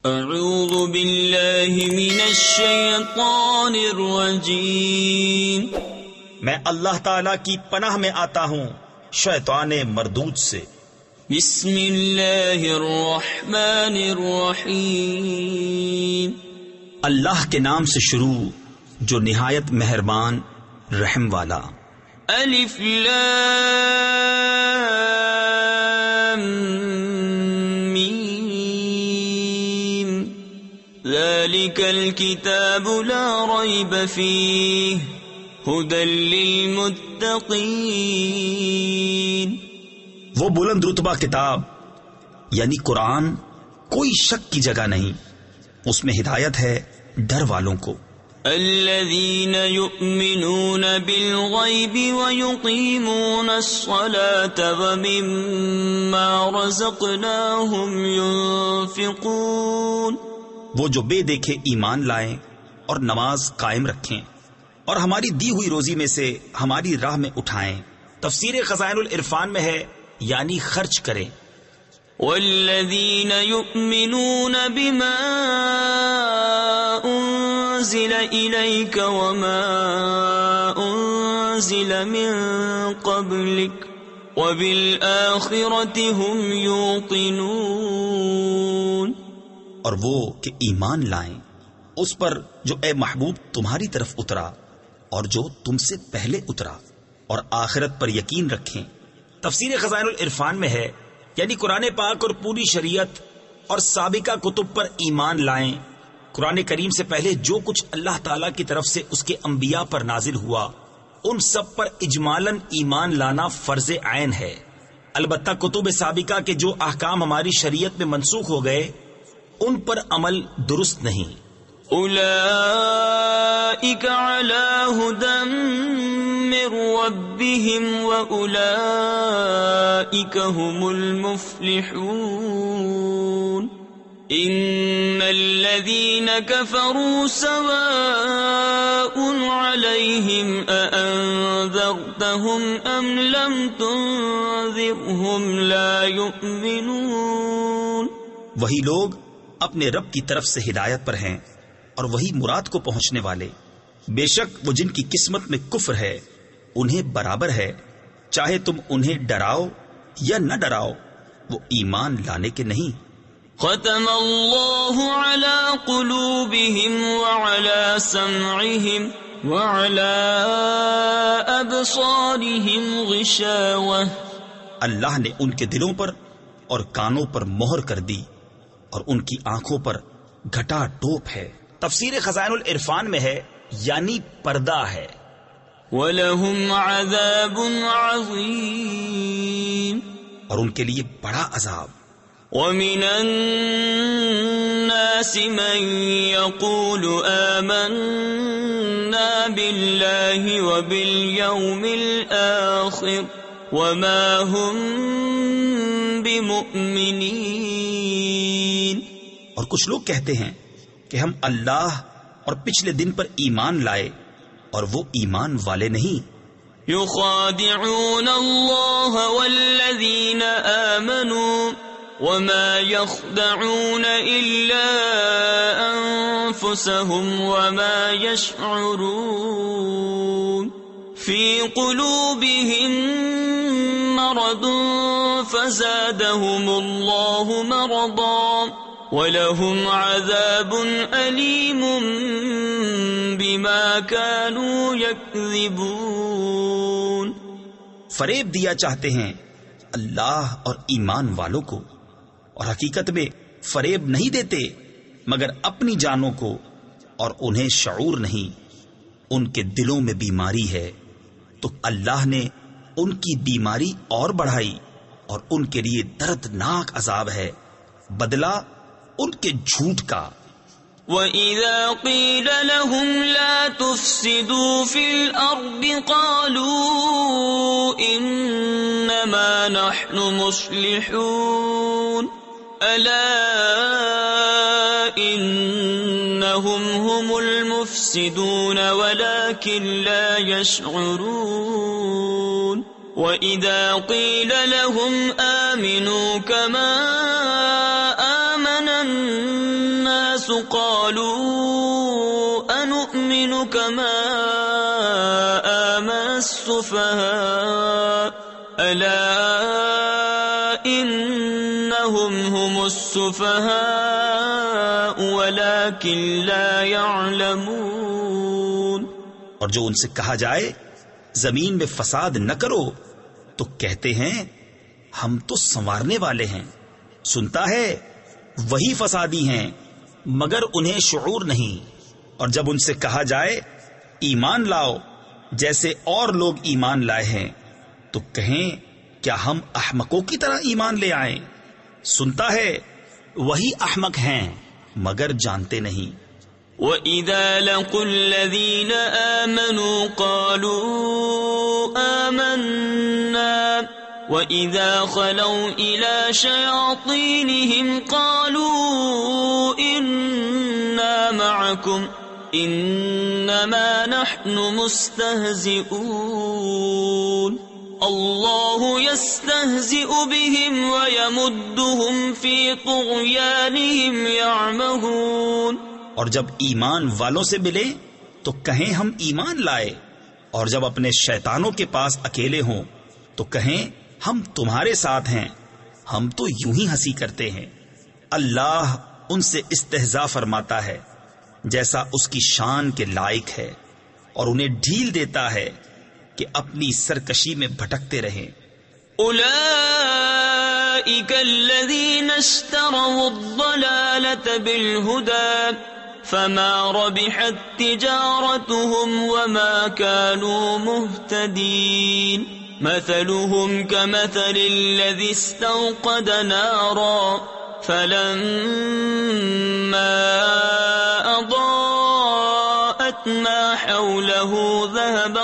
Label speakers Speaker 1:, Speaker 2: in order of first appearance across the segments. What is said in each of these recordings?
Speaker 1: اعوذ باللہ من الشیطان الرجیم،
Speaker 2: میں اللہ تعالی کی پناہ میں آتا ہوں شیطان مردود سے۔
Speaker 1: بسم اللہ الرحمن الرحیم،
Speaker 2: اللہ کے نام سے شروع جو نہایت مہربان رحم والا۔
Speaker 1: الف لام میم، ذالک الکتاب لا ریب فیہ ھدی للمتقین۔
Speaker 2: وہ بلند رتبہ کتاب یعنی قرآن کوئی شک کی جگہ نہیں، اس میں ہدایت ہے ڈر والوں کو۔
Speaker 1: الذین یؤمنون بالغیب ویقیمون الصلاة ومما رزقناہم ینفقون۔
Speaker 2: وہ جو بے دیکھے ایمان لائیں اور نماز قائم رکھیں اور ہماری دی ہوئی روزی میں سے ہماری راہ میں اٹھائیں۔ تفسیر خزائن العرفان میں ہے یعنی خرچ کریں۔
Speaker 1: والذین یؤمنون بما انزل الیک وما انزل من قبلک وبالآخرۃ هم یوقنون۔
Speaker 2: اور وہ کہ ایمان لائیں اس پر جو اے محبوب تمہاری طرف اترا اور جو تم سے پہلے اترا، اور آخرت پر یقین رکھیں۔ تفسیر خزائن العرفان میں ہے یعنی قرآن پاک اور پوری شریعت اور سابقہ کتب پر ایمان لائیں۔ قرآن کریم سے پہلے جو کچھ اللہ تعالی کی طرف سے اس کے انبیاء پر نازل ہوا ان سب پر اجمالاً ایمان لانا فرض عین ہے، البتہ کتب سابقہ کے جو احکام ہماری شریعت میں منسوخ ہو گئے ان پر عمل درست نہیں۔
Speaker 1: اولئک علی ھدی من ربہم واولئک هم المفلحون۔ ان الذین کفروا سواء علیہم اانذرتہم ام لم تنذرہم لا یؤمنون۔
Speaker 2: وہی لوگ اپنے رب کی طرف سے ہدایت پر ہیں اور وہی مراد کو پہنچنے والے۔ بے شک وہ جن کی قسمت میں کفر ہے انہیں برابر ہے، چاہے تم انہیں ڈراؤ یا نہ ڈراؤ وہ ایمان لانے کے نہیں۔
Speaker 1: ختم اللہ علی قلوبہم وعلی سمعہم وعلی ابصارہم غشاوہ۔
Speaker 2: اللہ نے ان کے دلوں پر اور کانوں پر مہر کر دی اور ان کی آنکھوں پر گھٹا ٹوپ ہے۔ تفسیر خزائن العرفان میں ہے یعنی پردہ ہے۔
Speaker 1: وَلَهُمْ عَذَابٌ عَظِيمٌ،
Speaker 2: اور ان کے لیے بڑا عذاب۔
Speaker 1: وَمِنَ النَّاسِ مَن يَقُولُ آمَنَّا بِاللَّهِ وَبِالْيَوْمِ الْآخِرِ وَمَا هُمْ بِمُؤْمِنِينَ۔
Speaker 2: اور کچھ لوگ کہتے ہیں کہ ہم اللہ اور پچھلے دن پر ایمان لائے اور وہ ایمان والے نہیں۔
Speaker 1: یخادعون اللہ والذین آمنوا وما یخدعون الا انفسهم وما یشعرون۔ فی قلوبهم مرض فزادهم اللہ مرضا وَلَهُمْ عَذَابٌ أَلِيمٌ بِمَا كَانُوا يَكْذِبُونَ۔
Speaker 2: فریب دیا چاہتے ہیں اللہ اور ایمان والوں کو، اور حقیقت میں فریب نہیں دیتے مگر اپنی جانوں کو، اور انہیں شعور نہیں۔ ان کے دلوں میں بیماری ہے تو اللہ نے ان کی بیماری اور بڑھائی، اور ان کے لیے دردناک عذاب ہے، بدلہ ان کے جھوٹ کا۔
Speaker 1: وَإِذَا قِيلَ لَهُمْ لَا تُفْسِدُوا فِي الْأَرْضِ قَالُوا إِنَّمَا نَحْنُ مُصْلِحُونَ أَلَا إِنَّهُمْ هُمُ الْمُفْسِدُونَ وَلَكِنْ لَا يَشْعُرُونَ۔ وَإِذَا قِيلَ لَهُمْ آمِنُوا كَمَا آمَنَ قالوا أنؤمن كما آمن السفهاء ألا إنهم هم السفهاء ولكن لا يعلمون.
Speaker 2: اور جو ان سے کہا جائے زمین میں فساد نہ کرو تو کہتے ہیں ہم تو سنوارنے والے ہیں. سنتا ہے وہی فسادی ہیں مگر انہیں شعور نہیں. اور جب ان سے کہا جائے ایمان لاؤ جیسے اور لوگ ایمان لائے ہیں تو کہیں کیا ہم احمقوں کی طرح ایمان لے آئیں. سنتا ہے وہی احمق ہیں مگر جانتے نہیں.
Speaker 1: وَإِذَا لَقُوا الَّذِينَ آمَنُوا قَالُوا آمَنَّا وَإِذَا خَلَوْا إِلَى شَيَاطِينِهِمْ قَالُوا إِنَّا مَعَكُمْ إِنَّمَا نَحْنُ مُسْتَهْزِئُونَ اللَّهُ يَسْتَهْزِئُ بِهِمْ وَيَمُدُّهُمْ فِي طُغْيَانِهِمْ يَعْمَهُونَ.
Speaker 2: اور جب ایمان والوں سے ملے تو کہیں ہم ایمان لائے، اور جب اپنے شیطانوں کے پاس اکیلے ہوں تو کہیں ہم تمہارے ساتھ ہیں، ہم تو یوں ہی ہنسی کرتے ہیں. اللہ ان سے استہزاء فرماتا ہے جیسا اس کی شان کے لائق ہے، اور انہیں ڈھیل دیتا ہے کہ اپنی سرکشی میں بھٹکتے رہیں.
Speaker 1: أولئك الذين اشتروا الضلالة بالهدى فما ربحت تجارتهم وما كانوا مهتدين. مثلهم كمثل الذي استوقد نارا فلما أضاءت ما حوله ذهب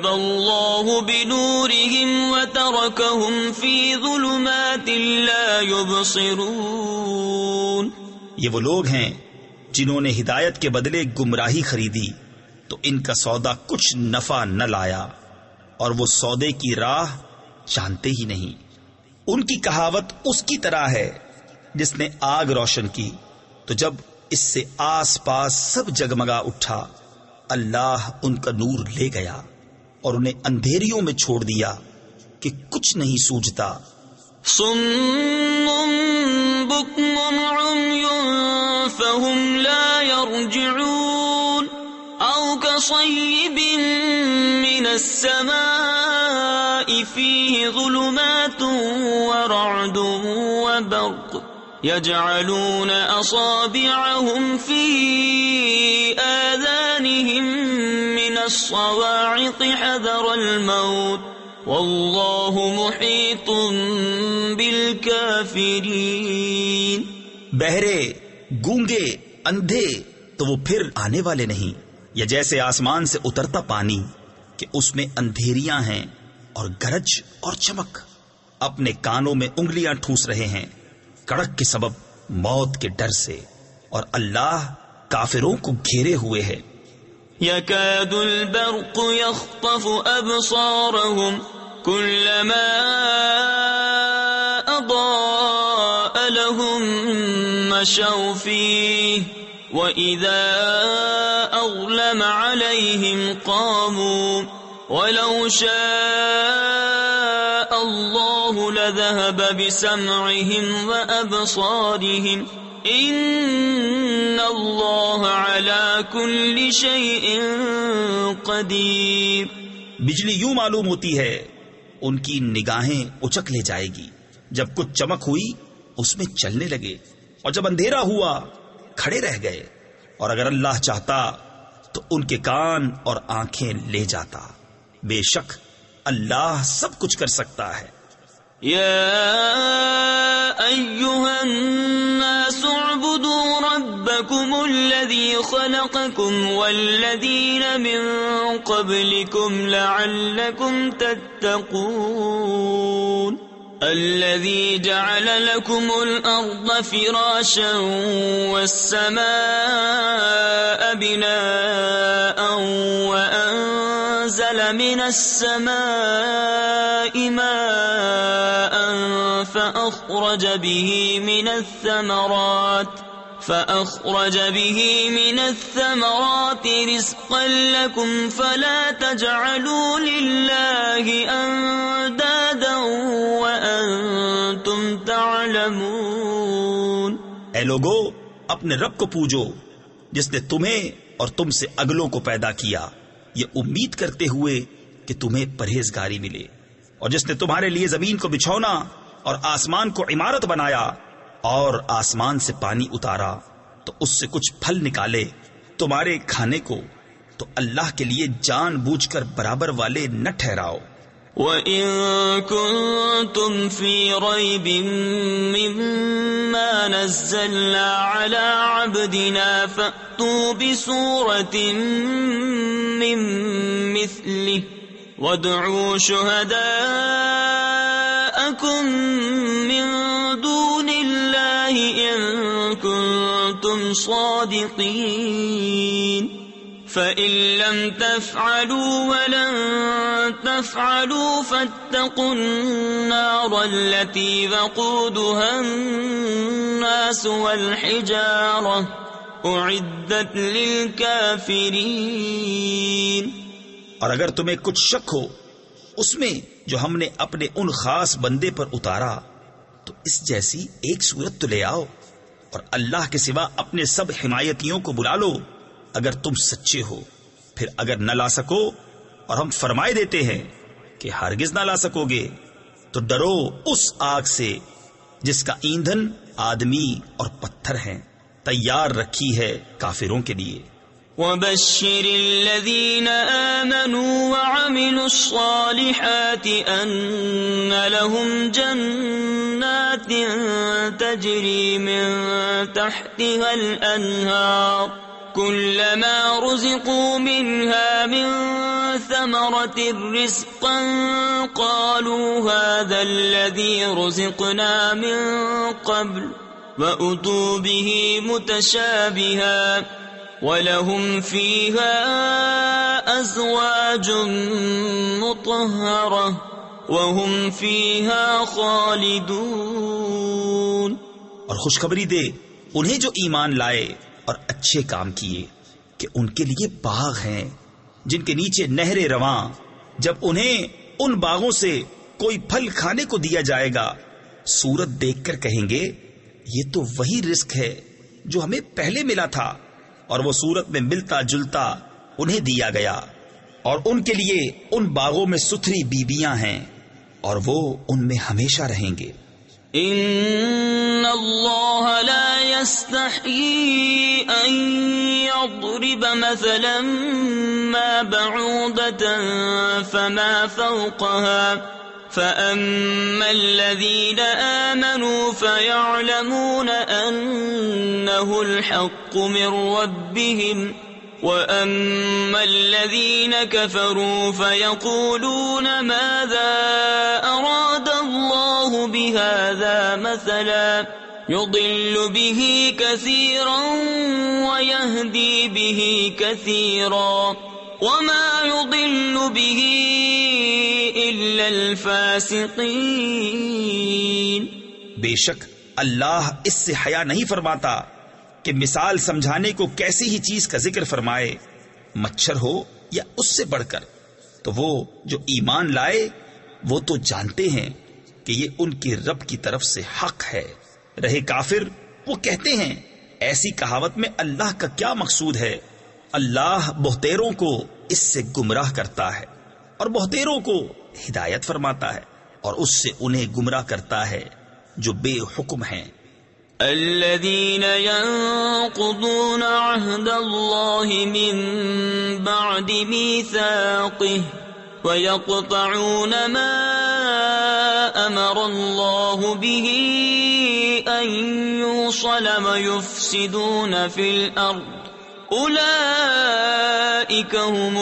Speaker 1: الله بنورهم وتركهم في ظلمات لا يبصرون.
Speaker 2: یہ وہ لوگ ہیں جنہوں نے ہدایت کے بدلے گمراہی خریدی تو ان کا سودا کچھ نفع نہ لایا، اور وہ سودے کی راہ جانتے ہی نہیں. ان کی کہاوت اس کی طرح ہے جس نے آگ روشن کی تو جب اس سے آس پاس سب جگمگا اٹھا اللہ ان کا نور لے گیا اور انہیں اندھیریوں میں چھوڑ دیا کہ کچھ نہیں سوجھتا.
Speaker 1: صم بكم عمي فهم لا يرجعون أو كصيب من السماء فيه ظلمات ورعد وبرق يجعلون أصابعهم في آذانهم من الصواعق حذر الموت والله محيط بالكافرين.
Speaker 2: بہرے، گونگے، اندھے تو وہ پھر آنے والے نہیں، یا جیسے آسمان سے اترتا پانی کہ اس میں اندھیریاں ہیں اور گرج اور چمک. اپنے کانوں میں انگلیاں ٹھوس رہے ہیں کڑک کے سبب موت کے ڈر سے، اور اللہ کافروں کو گھیرے ہوئے ہے.
Speaker 1: يكاد البرق يخطف أبصارهم كلما أضاء لهم مشوا فيه وإذا أظلم عليهم قاموا ولو شاء الله لذهب بسمعهم وأبصارهم ان اللہ علی کل شیء قدیر.
Speaker 2: بجلی یوں معلوم ہوتی ہے ان کی نگاہیں اچک لے جائے گی. جب کچھ چمک ہوئی اس میں چلنے لگے، اور جب اندھیرا ہوا کھڑے رہ گئے. اور اگر اللہ چاہتا تو ان کے کان اور آنکھیں لے جاتا. بے شک اللہ سب کچھ کر سکتا ہے.
Speaker 1: یا ایھا الناس اعبدوا ربکم الذی خلقکم والذین من قبلکم لعلکم تتقون. الذي جعل لكم الأرض فراشا والسماء بناء وأنزل من السماء ماء فأخرج به من الثمرات رزقا لكم فلا تجعلوا لله أندادا وأنتم تعلمون۔
Speaker 2: اے لوگو، اپنے رب کو پوجو جس نے تمہیں اور تم سے اگلوں کو پیدا کیا، یہ امید کرتے ہوئے کہ تمہیں پرہیزگاری ملے، اور جس نے تمہارے لیے زمین کو بچھونا اور آسمان کو عمارت بنایا اور آسمان سے پانی اتارا تو اس سے کچھ پھل نکالے تمہارے کھانے کو، تو اللہ کے لیے جان بوجھ کر برابر والے نہ ٹھہراؤ۔
Speaker 1: وَإِن كُنتُمْ فِي رَيْبٍ مِّمَّا نَزَّلْنَا عَلَىٰ عَبْدِنَا فَأْتُوا بِسُورَةٍ مِّن مِّثْلِهِ وَادْعُوا شُهَدَاءَكُم مِّن دُونِ اللَّهِ إِن كُنتُمْ صَادِقِينَ فَإِن لَّمْ تَفْعَلُوا وَلَن تَفْعَلُوا فَاتَّقُوا النَّارَ الَّتِي وَقُودُهَا النَّاسُ وَالْحِجَارَةُ أُعِدَّتْ لِلْكَافِرِينَ۔
Speaker 2: اور اگر تمہیں کچھ شک ہو اس میں جو ہم نے اپنے ان خاص بندے پر اتارا تو اس جیسی ایک صورت تو لے آؤ، اور اللہ کے سوا اپنے سب حمایتیوں کو بلا لو اگر تم سچے ہو۔ پھر اگر نہ لا سکو، اور ہم فرمائے دیتے ہیں کہ ہرگز نہ لا سکو گے، تو ڈرو اس آگ سے جس کا ایندھن آدمی اور پتھر ہیں، تیار رکھی ہے کافروں کے لیے۔
Speaker 1: وَبَشِّرِ الَّذِينَ آمَنُوا وَعَمِلُوا الصَّالِحَاتِ أَنَّ لَهُمْ جَنَّاتٍ تَجْرِي مِن تَحْتِهَا الْأَنْهَارُ كُلَّمَا رُزِقُوا مِنْهَا مِن ثَمَرَةٍ رِزْقًا قَالُوا هَذَا الَّذِي رُزِقْنَا مِن قَبْلُ وَأُتُوا بِهِ مُتَشَابِهًا وَلَهُمْ فِيهَا أَزْوَاجٌ مُطَهَّرَةٌ وَهُمْ فِيهَا خَالِدُونَ۔
Speaker 2: اور خوشخبری دے انہیں جو ایمان لائے اور اچھے کام کیے کہ ان کے لیے باغ ہیں جن کے نیچے نہریں رواں، جب انہیں ان باغوں سے کوئی پھل کھانے کو دیا جائے گا صورت دیکھ کر کہیں گے یہ تو وہی رزق ہے جو ہمیں پہلے ملا تھا، اور وہ صورت میں ملتا جلتا انہیں دیا گیا، اور ان کے لیے ان باغوں میں ستھری بیبیاں ہیں اور وہ ان میں ہمیشہ رہیں گے۔
Speaker 1: ان اللہ لا يستحيي ان يضرب مثلا ما بعوضة فما فوقها فأما الذين آمنوا فيعلمون أنه الحق من ربهم وأما الذين كفروا فيقولون ماذا أراد الله بهذا مثلا يضل به كثيرا ويهدي به كثيرا وما يضل به إلا الفاسقين۔
Speaker 2: بے شک اللہ اس سے حیا نہیں فرماتا کہ مثال سمجھانے کو کیسی ہی چیز کا ذکر فرمائے، مچھر ہو یا اس سے بڑھ کر، تو وہ جو ایمان لائے وہ تو جانتے ہیں کہ یہ ان کی رب کی طرف سے حق ہے، رہے کافر وہ کہتے ہیں ایسی کہاوت میں اللہ کا کیا مقصود ہے۔ اللہ بہتیروں کو اس سے گمراہ کرتا ہے اور بہتیروں کو ہدایت فرماتا ہے، اور اس سے انہیں گمراہ کرتا ہے جو بے حکم ہیں۔
Speaker 1: الذين ينقضون عهد الله من بعد ميثاقه ويقطعون ما أمر الله به أن يوصل ويفسدون في الأرض أولئك هم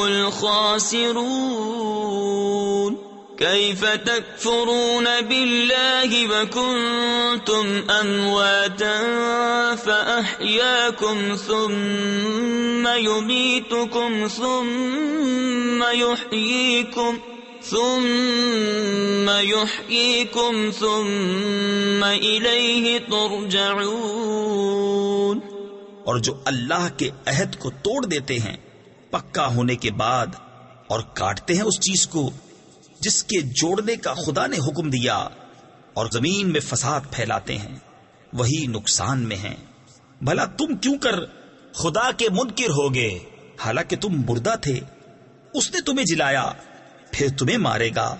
Speaker 1: الخاسرون۔ كيف تكفرون بالله وكنتم أمواتا فأحياكم ثم يميتكم ثم يحييكم ثم إليه ترجعون۔
Speaker 2: اور جو اللہ کے عہد کو توڑ دیتے ہیں پکا ہونے کے بعد اور کاٹتے ہیں اس چیز کو جس کے جوڑنے کا خدا نے حکم دیا اور زمین میں فساد پھیلاتے ہیں، وہی نقصان میں ہیں۔ بھلا تم کیوں کر خدا کے منکر ہوگے، حالانکہ تم مردہ تھے، اس نے تمہیں جلایا، پھر تمہیں مارے گا،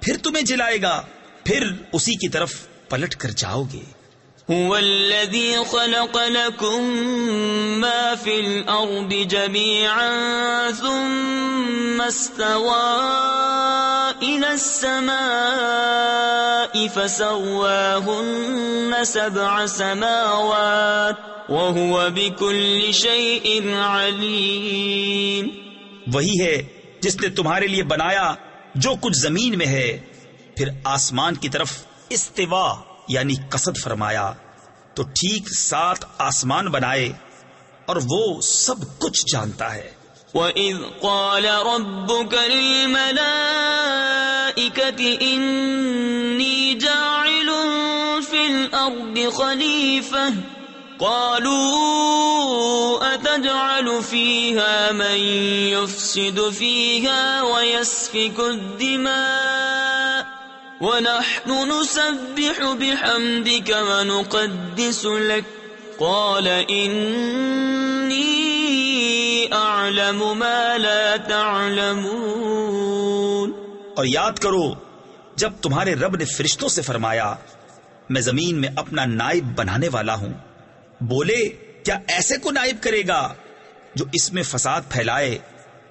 Speaker 2: پھر تمہیں جلائے گا، پھر اسی کی طرف پلٹ کر جاؤ گے۔
Speaker 1: هو الذي خلق لكم ما في الأرض جميعا ثم استوى إلى السماء فسواهن 7 سماوات وهو بكل شيء عليم۔
Speaker 2: وہی ہے جس نے تمہارے لیے بنایا جو کچھ زمین میں ہے، پھر آسمان کی طرف استوا یعنی قصد فرمایا تو ٹھیک 7 آسمان بنائے اور وہ سب کچھ جانتا ہے۔
Speaker 1: وَإِذْ قَالَ رَبُّكَ لِلْمَلَائِكَةِ إِنِّي جَاعِلٌ فِي الْأَرْضِ خَلِيفَةً قَالُوا أَتَجْعَلُ فِيهَا مَن يُفْسِدُ فِيهَا وَيَسْفِكُ الدِّمَاءَ وَنَحْنُ نُسَبِّحُ بِحَمْدِكَ وَنُقَدِّسُ لَكَ قَالَ إِنِّي أَعْلَمُ مَا لَا تَعْلَمُونَ۔
Speaker 2: اور یاد کرو جب تمہارے رب نے فرشتوں سے فرمایا میں زمین میں اپنا نائب بنانے والا ہوں، بولے کیا ایسے کو نائب کرے گا جو اس میں فساد پھیلائے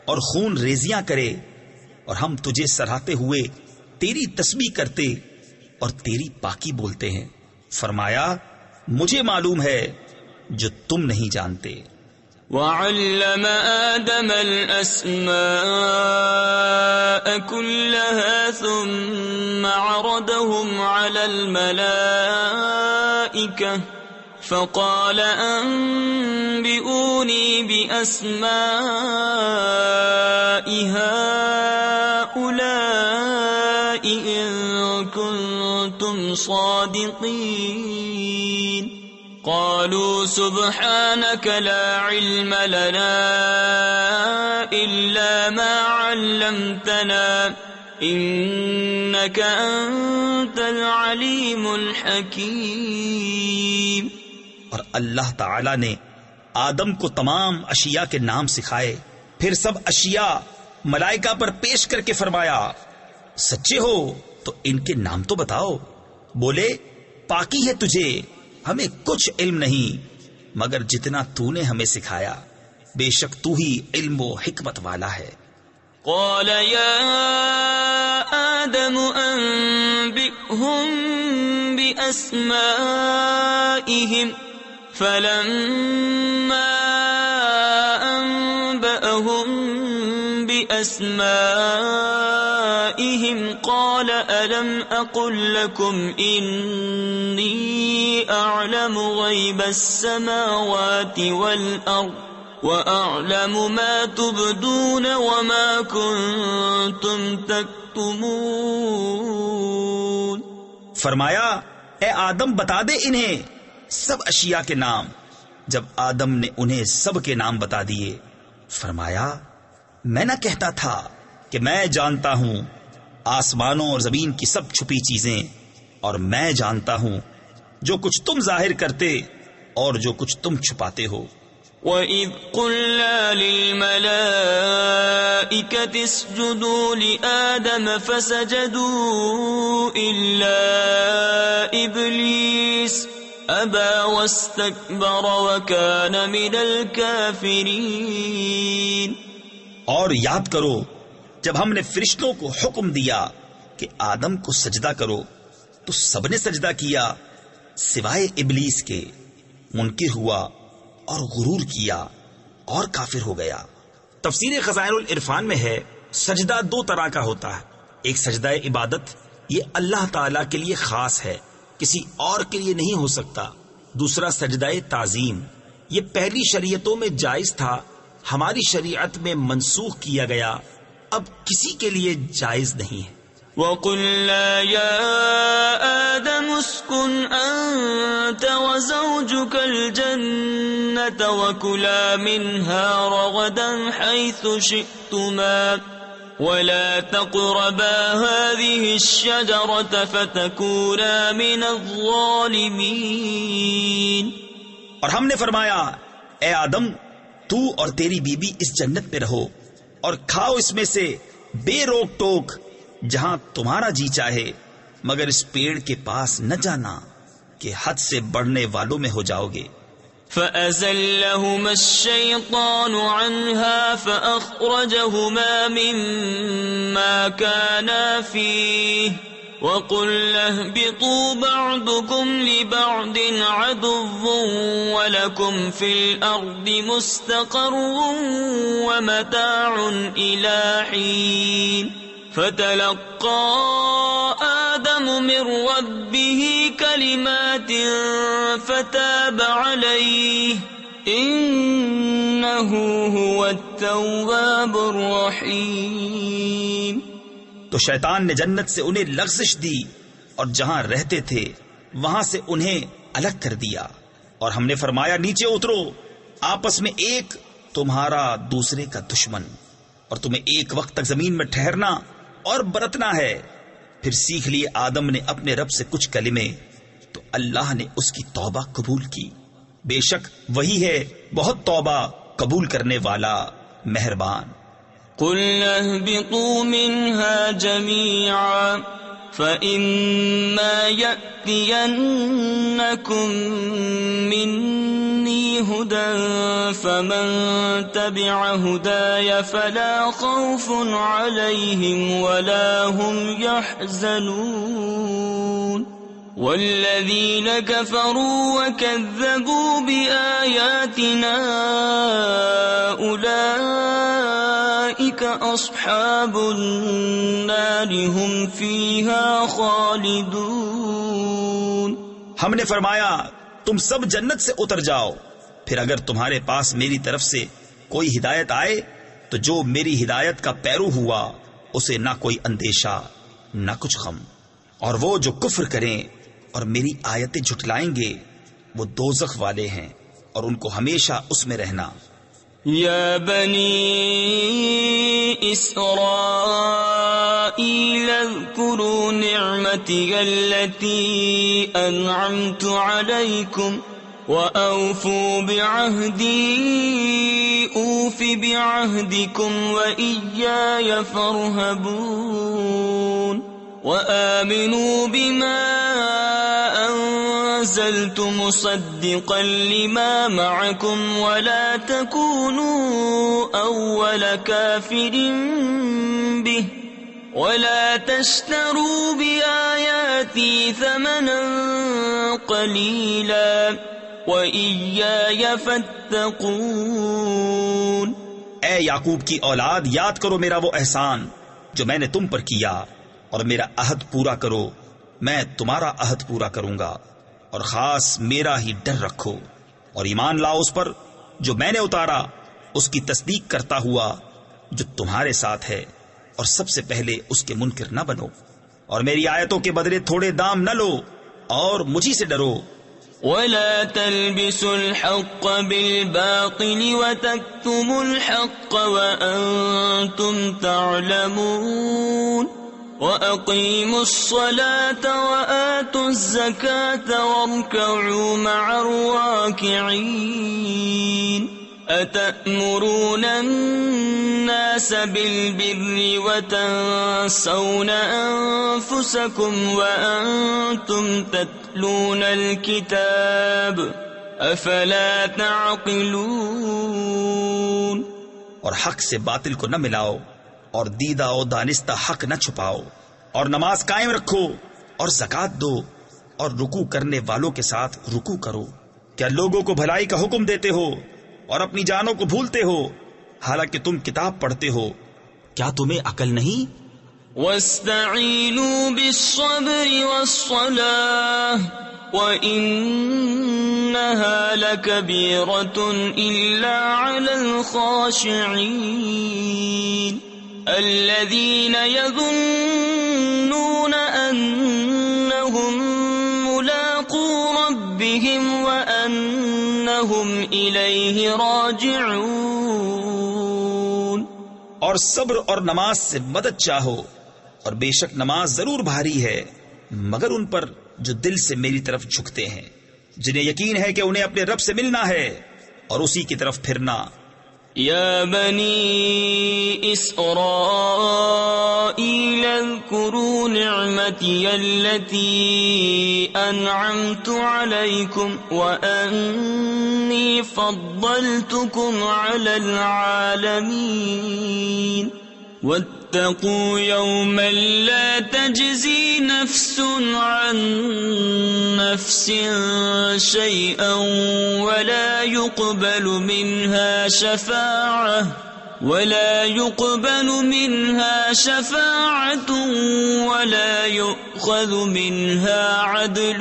Speaker 2: اور خون ریزیاں کرے، اور ہم تجھے سراہتے ہوئے تیری تسبیح کرتے اور تیری پاکی بولتے ہیں۔ فرمایا مجھے معلوم ہے جو تم نہیں جانتے۔
Speaker 1: وَعَلَّمَ آدَمَ الْأَسْمَاءَ كُلَّهَا ثُمَّ عَرَضَهُمْ عَلَى الْمَلَائِكَةِ فَقَالَ أَنبِئُونِي بِأَسْمَاءِ هَؤُلَاءِ إِن كُنتُمْ صَادِقِينَ قالوا سبحانك لا علم لنا إلا ما علمتنا إنك أنت العليم الحكيم۔
Speaker 2: اور اللہ تعالی نے آدم کو تمام اشیاء کے نام سکھائے، پھر سب اشیاء ملائکہ پر پیش کر کے فرمایا سچے ہو تو ان کے نام تو بتاؤ۔ بولے پاکی ہے تجھے، ہمیں کچھ علم نہیں مگر جتنا تو نے ہمیں سکھایا، بے شک تو ہی علم و حکمت والا ہے۔
Speaker 1: قال يا آدم أنبئهم بأسمائهم فلما أنبأهم بأسمائهم قال ألم أقل لكم إني أعلم غيب السماوات والأرض وأعلم ما تبدون وما كنتم تكتمون۔
Speaker 2: فرمایا اے آدم بتا دے انہیں سب اشیاء کے نام۔ جب آدم نے انہیں سب کے نام بتا دیے فرمایا میں نہ کہتا تھا کہ میں جانتا ہوں آسمانوں اور زمین کی سب چھپی چیزیں، اور میں جانتا ہوں جو کچھ تم ظاہر کرتے اور جو کچھ تم چھپاتے ہو۔
Speaker 1: وَإِذْ قُلْنَا لِلْمَلَائِكَةِ اسْجُدُوا لِآدَمَ فَسَجَدُوا إِلَّا إِبْلِيسَ أَبَى وَاسْتَكْبَرَ وَكَانَ مِنَ الْكَافِرِينَ۔
Speaker 2: اور یاد کرو جب ہم نے فرشتوں کو حکم دیا کہ آدم کو سجدہ کرو تو سب نے سجدہ کیا سوائے ابلیس کے، منکر ہوا اور غرور کیا اور کافر ہو گیا۔ تفسیر خزائن العرفان میں ہے سجدہ 2 طرح کا ہوتا ہے، ایک سجدہ عبادت یہ اللہ تعالی کے لیے خاص ہے، کسی اور کے لیے نہیں ہو سکتا۔ دوسرا سجدہ تعظیم، یہ پہلی شریعتوں میں جائز تھا، ہماری شریعت میں منسوخ کیا گیا، اب کسی کے لیے جائز نہیں ہے۔
Speaker 1: وَقُلْنَا يَا آدَمُ اسْكُنْ أَنْتَ وَزَوْجُكَ الْجَنَّةَ وَكُلَا مِنْهَا رَغَدًا حَيْثُ شِئْتُمَا وَلَا تَقْرَبَا هَذِهِ الشَّجَرَةَ فَتَكُونَا مِنَ الظَّالِمِينَ۔
Speaker 2: اور ہم نے فرمایا، اے آدم، تو اور تیری بیوی اس جنت میں رہو اور کھاؤ اس میں سے بے روک ٹوک جہاں تمہارا جی چاہے، مگر اس پیڑ کے پاس نہ جانا کہ حد سے بڑھنے والوں میں ہو جاؤ گے۔
Speaker 1: فَأَزَلَّهُمَا الشَّيْطَانُ عَنْهَا فَأَخْرَجَهُمَا مِمَّا كَانَا فِيهِ وَقُلْنَا اهْبِطُوا بَعْضُكُمْ لِبَعْضٍ عَدُوٌّ وَلَكُمْ فِي الْأَرْضِ مُسْتَقَرٌّ وَمَتَاعٌ إِلَى حِينٍ۔ فَتَلَقَّى آدَمُ مِنْ رَبِّهِ كَلِمَاتٍ فَتَابَ عَلَيْهِ إِنَّهُ هُوَ التَّوَّابُ الرَّحِيمُ۔
Speaker 2: تو شیطان نے جنت سے انہیں لغزش دی اور جہاں رہتے تھے وہاں سے انہیں الگ کر دیا، اور ہم نے فرمایا نیچے اترو، آپس میں ایک تمہارا دوسرے کا دشمن، اور تمہیں ایک وقت تک زمین میں ٹھہرنا اور برتنا ہے۔ پھر سیکھ لیے آدم نے اپنے رب سے کچھ کلمے، تو اللہ نے اس کی توبہ قبول کی، بے شک وہی ہے بہت توبہ قبول کرنے والا مہربان۔
Speaker 1: قُلْنَا اهْبِطُوا مِنْهَا جَمِيعًا فَإِمَّا يَأْتِيَنَّكُمْ مِنِّي هُدًى فَمَنْ تَبِعَ هُدَايَ فَلَا خَوْفٌ عَلَيْهِمْ وَلَا هُمْ يَحْزَنُونَ وَالَّذِينَ كَفَرُوا وَكَذَّبُوا بِآيَاتِنَا أُولَئِكَ أَصْحَابُ النَّارِ هُمْ فِيهَا خَالِدُونَ۔
Speaker 2: ہم نے فرمایا تم سب جنت سے اتر جاؤ، پھر اگر تمہارے پاس میری طرف سے کوئی ہدایت آئے تو جو میری ہدایت کا پیرو ہوا اسے نہ کوئی اندیشہ نہ کچھ غم، اور وہ جو کفر کریں اور میری آیتیں جھٹلائیں گے وہ دوزخ والے ہیں اور ان کو ہمیشہ اس میں رہنا۔
Speaker 1: یا بنی اسرائیل اذکروا نعمتی التي انعمت علیکم وَأَوْفُوا بِعَهْدِي أُوفِ بِعَهْدِكُمْ وَإِيَّايَ فَارْهَبُونِ وَآمِنُوا بِمَا أَنزَلْتُ مُصَدِّقًا لِمَا مَعَكُمْ وَلَا تَكُونُوا أَوَّلَ كَافِرٍ بِهِ وَلَا تَشْتَرُوا بِآيَاتِي ثَمَنًا قَلِيلًا وَإِيَّايَ فَاتَّقُونِ۔
Speaker 2: اے یعقوب کی اولاد، یاد کرو میرا وہ احسان جو میں نے تم پر کیا، اور میرا عہد پورا کرو، میں تمہارا عہد پورا کروں گا، اور خاص میرا ہی ڈر رکھو، اور ایمان لاؤ اس پر جو میں نے اتارا، اس کی تصدیق کرتا ہوا جو تمہارے ساتھ ہے، اور سب سے پہلے اس کے منکر نہ بنو، اور میری آیتوں کے بدلے تھوڑے دام نہ لو، اور مجھی سے ڈرو۔
Speaker 1: وَلَا تَلْبِسُوا الْحَقَّ بِالْبَاطِلِ وَتَكْتُمُوا الْحَقَّ وَأَنْتُمْ تَعْلَمُونَ وَأَقِيمُوا الصَّلَاةَ وَآتُوا الزَّكَاةَ وَارْكَعُوا مَعَ الرَّاكِعِينَ أَتَأْمُرُونَ النَّاسَ بِالْبِرِّ وَتَنْسَوْنَ أَنفُسَكُمْ وَأَنْتُمْ تَتْلُونَ الْكِتَابَ أَفَلَا تَعْقِلُونَ۔
Speaker 2: اور حق سے باطل کو نہ ملاؤ، اور دیدہ و دانستہ حق نہ چھپاؤ، اور نماز قائم رکھو، اور زکوٰۃ دو، اور رکوع کرنے والوں کے ساتھ رکوع کرو۔ کیا لوگوں کو بھلائی کا حکم دیتے ہو اور اپنی جانوں کو بھولتے ہو، حالانکہ تم کتاب پڑھتے ہو؟ کیا تمہیں عقل نہیں؟
Speaker 1: واستعینوا بالصبر والصلاة وإنها لكبيرة إلا على الخاشعين الذين يظنون أنهم ملاقو ربهم وأنهم إليه راجعون.
Speaker 2: اور صبر اور نماز سے مدد چاہو، اور بے شک نماز ضرور بھاری ہے مگر ان پر جو دل سے میری طرف جھکتے ہیں، جنہیں یقین ہے کہ انہیں اپنے رب سے ملنا ہے اور اسی کی طرف پھرنا.
Speaker 1: یا بنی اسرائیل اذکروا نعمتی التي انعمت علیکم وانی فضلتکم علی العالمین واتقوا يوما لا تجزي نفس عن نفس شيئا ولا يقبل منها شفاعة ولا يؤخذ منها عدل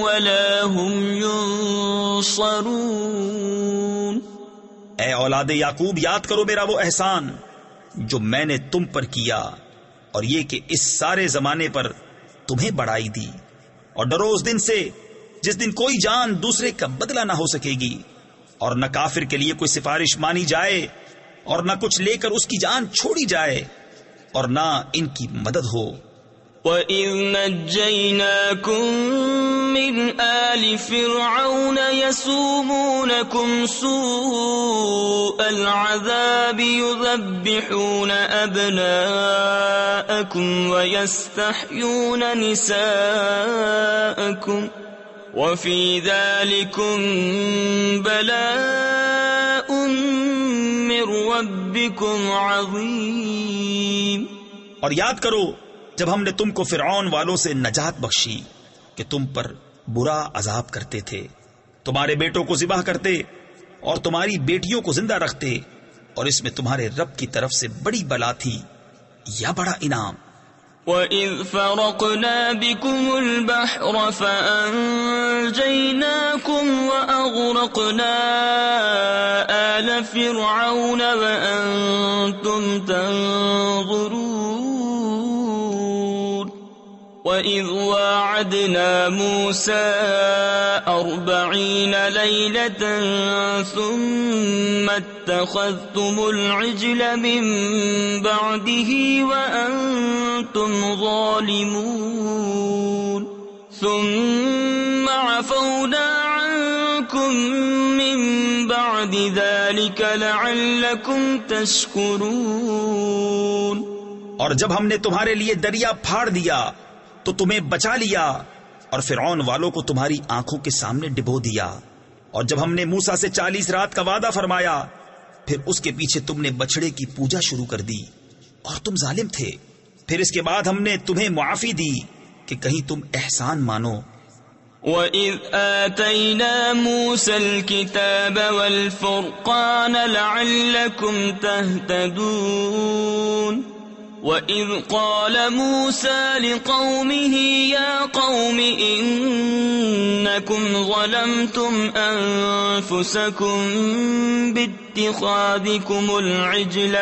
Speaker 1: ولا هم ينصرون.
Speaker 2: اے اولاد یعقوب، یاد کرو میرا وہ احسان جو میں نے تم پر کیا، اور یہ کہ اس سارے زمانے پر تمہیں بڑائی دی، اور ڈرو اس دن سے جس دن کوئی جان دوسرے کا بدلہ نہ ہو سکے گی، اور نہ کافر کے لیے کوئی سفارش مانی جائے، اور نہ کچھ لے کر اس کی جان چھوڑی جائے، اور نہ ان کی مدد ہو.
Speaker 1: وَإِذْ نَجَّيْنَاكُمْ مِنْ آلِ فِرْعَوْنَ يَسُومُونَكُمْ سُوءَ الْعَذَابِ يُذَبِّحُونَ أَبْنَاءَكُمْ وَيَسْتَحْيُونَ نِسَاءَكُمْ وَفِي ذَلِكُمْ بَلَاءٌ مِّن رَّبِّكُمْ عَظِيمٌ.
Speaker 2: اور یاد کرو جب ہم نے تم کو فرعون والوں سے نجات بخشی کہ تم پر برا عذاب کرتے تھے، تمہارے بیٹوں کو ذبح کرتے اور تمہاری بیٹیوں کو زندہ رکھتے، اور اس میں تمہارے رب کی طرف سے بڑی بلا تھی یا بڑا انعام.
Speaker 1: وَإِذْ فَرَقْنَا بِكُمُ الْبَحْرَ فَأَنْجَيْنَاكُمْ وَأَغْرَقْنَا آلَ فِرْعَوْنَ وَأَنْتُمْ تَنْظُرُونَ. وَإِذْ وَاعَدْنَا مُوسَىٰ 40 لَيْلَةً ثُمَّ اتَّخَذْتُمُ الْعِجْلَ مِن بَعْدِهِ وَأَنْتُمْ ظَالِمُونَ. ثُمَّ عَفَوْنَا عَنْكُمْ مِن بَعْدِ ذَلِكَ لَعَلَّكُمْ تَشْكُرُونَ.
Speaker 2: اور جب ہم نے تمہارے لیے دریا پھاڑ دیا تو تمہیں بچا لیا، اور فرعون والوں کو تمہاری آنکھوں کے سامنے ڈبو دیا. اور جب ہم نے موسیٰ سے 40 رات کا وعدہ فرمایا، پھر اس کے پیچھے تم نے بچڑے کی پوجا شروع کر دی اور تم ظالم تھے. پھر اس کے بعد ہم نے تمہیں معافی دی کہ کہیں تم احسان مانو.
Speaker 1: وَإِذْ آتَيْنَا مُوسَى الْكِتَابَ وَالْفُرْقَانَ لَعَلَّكُمْ تَهْتَدُونَ. وَإِذْ قَالَ مُوسَى لِقَوْمِهِ يَا قَوْمِ إِنَّكُمْ ظَلَمْتُمْ أَنفُسَكُمْ بِاتِّخَاذِكُمُ الْعِجْلَ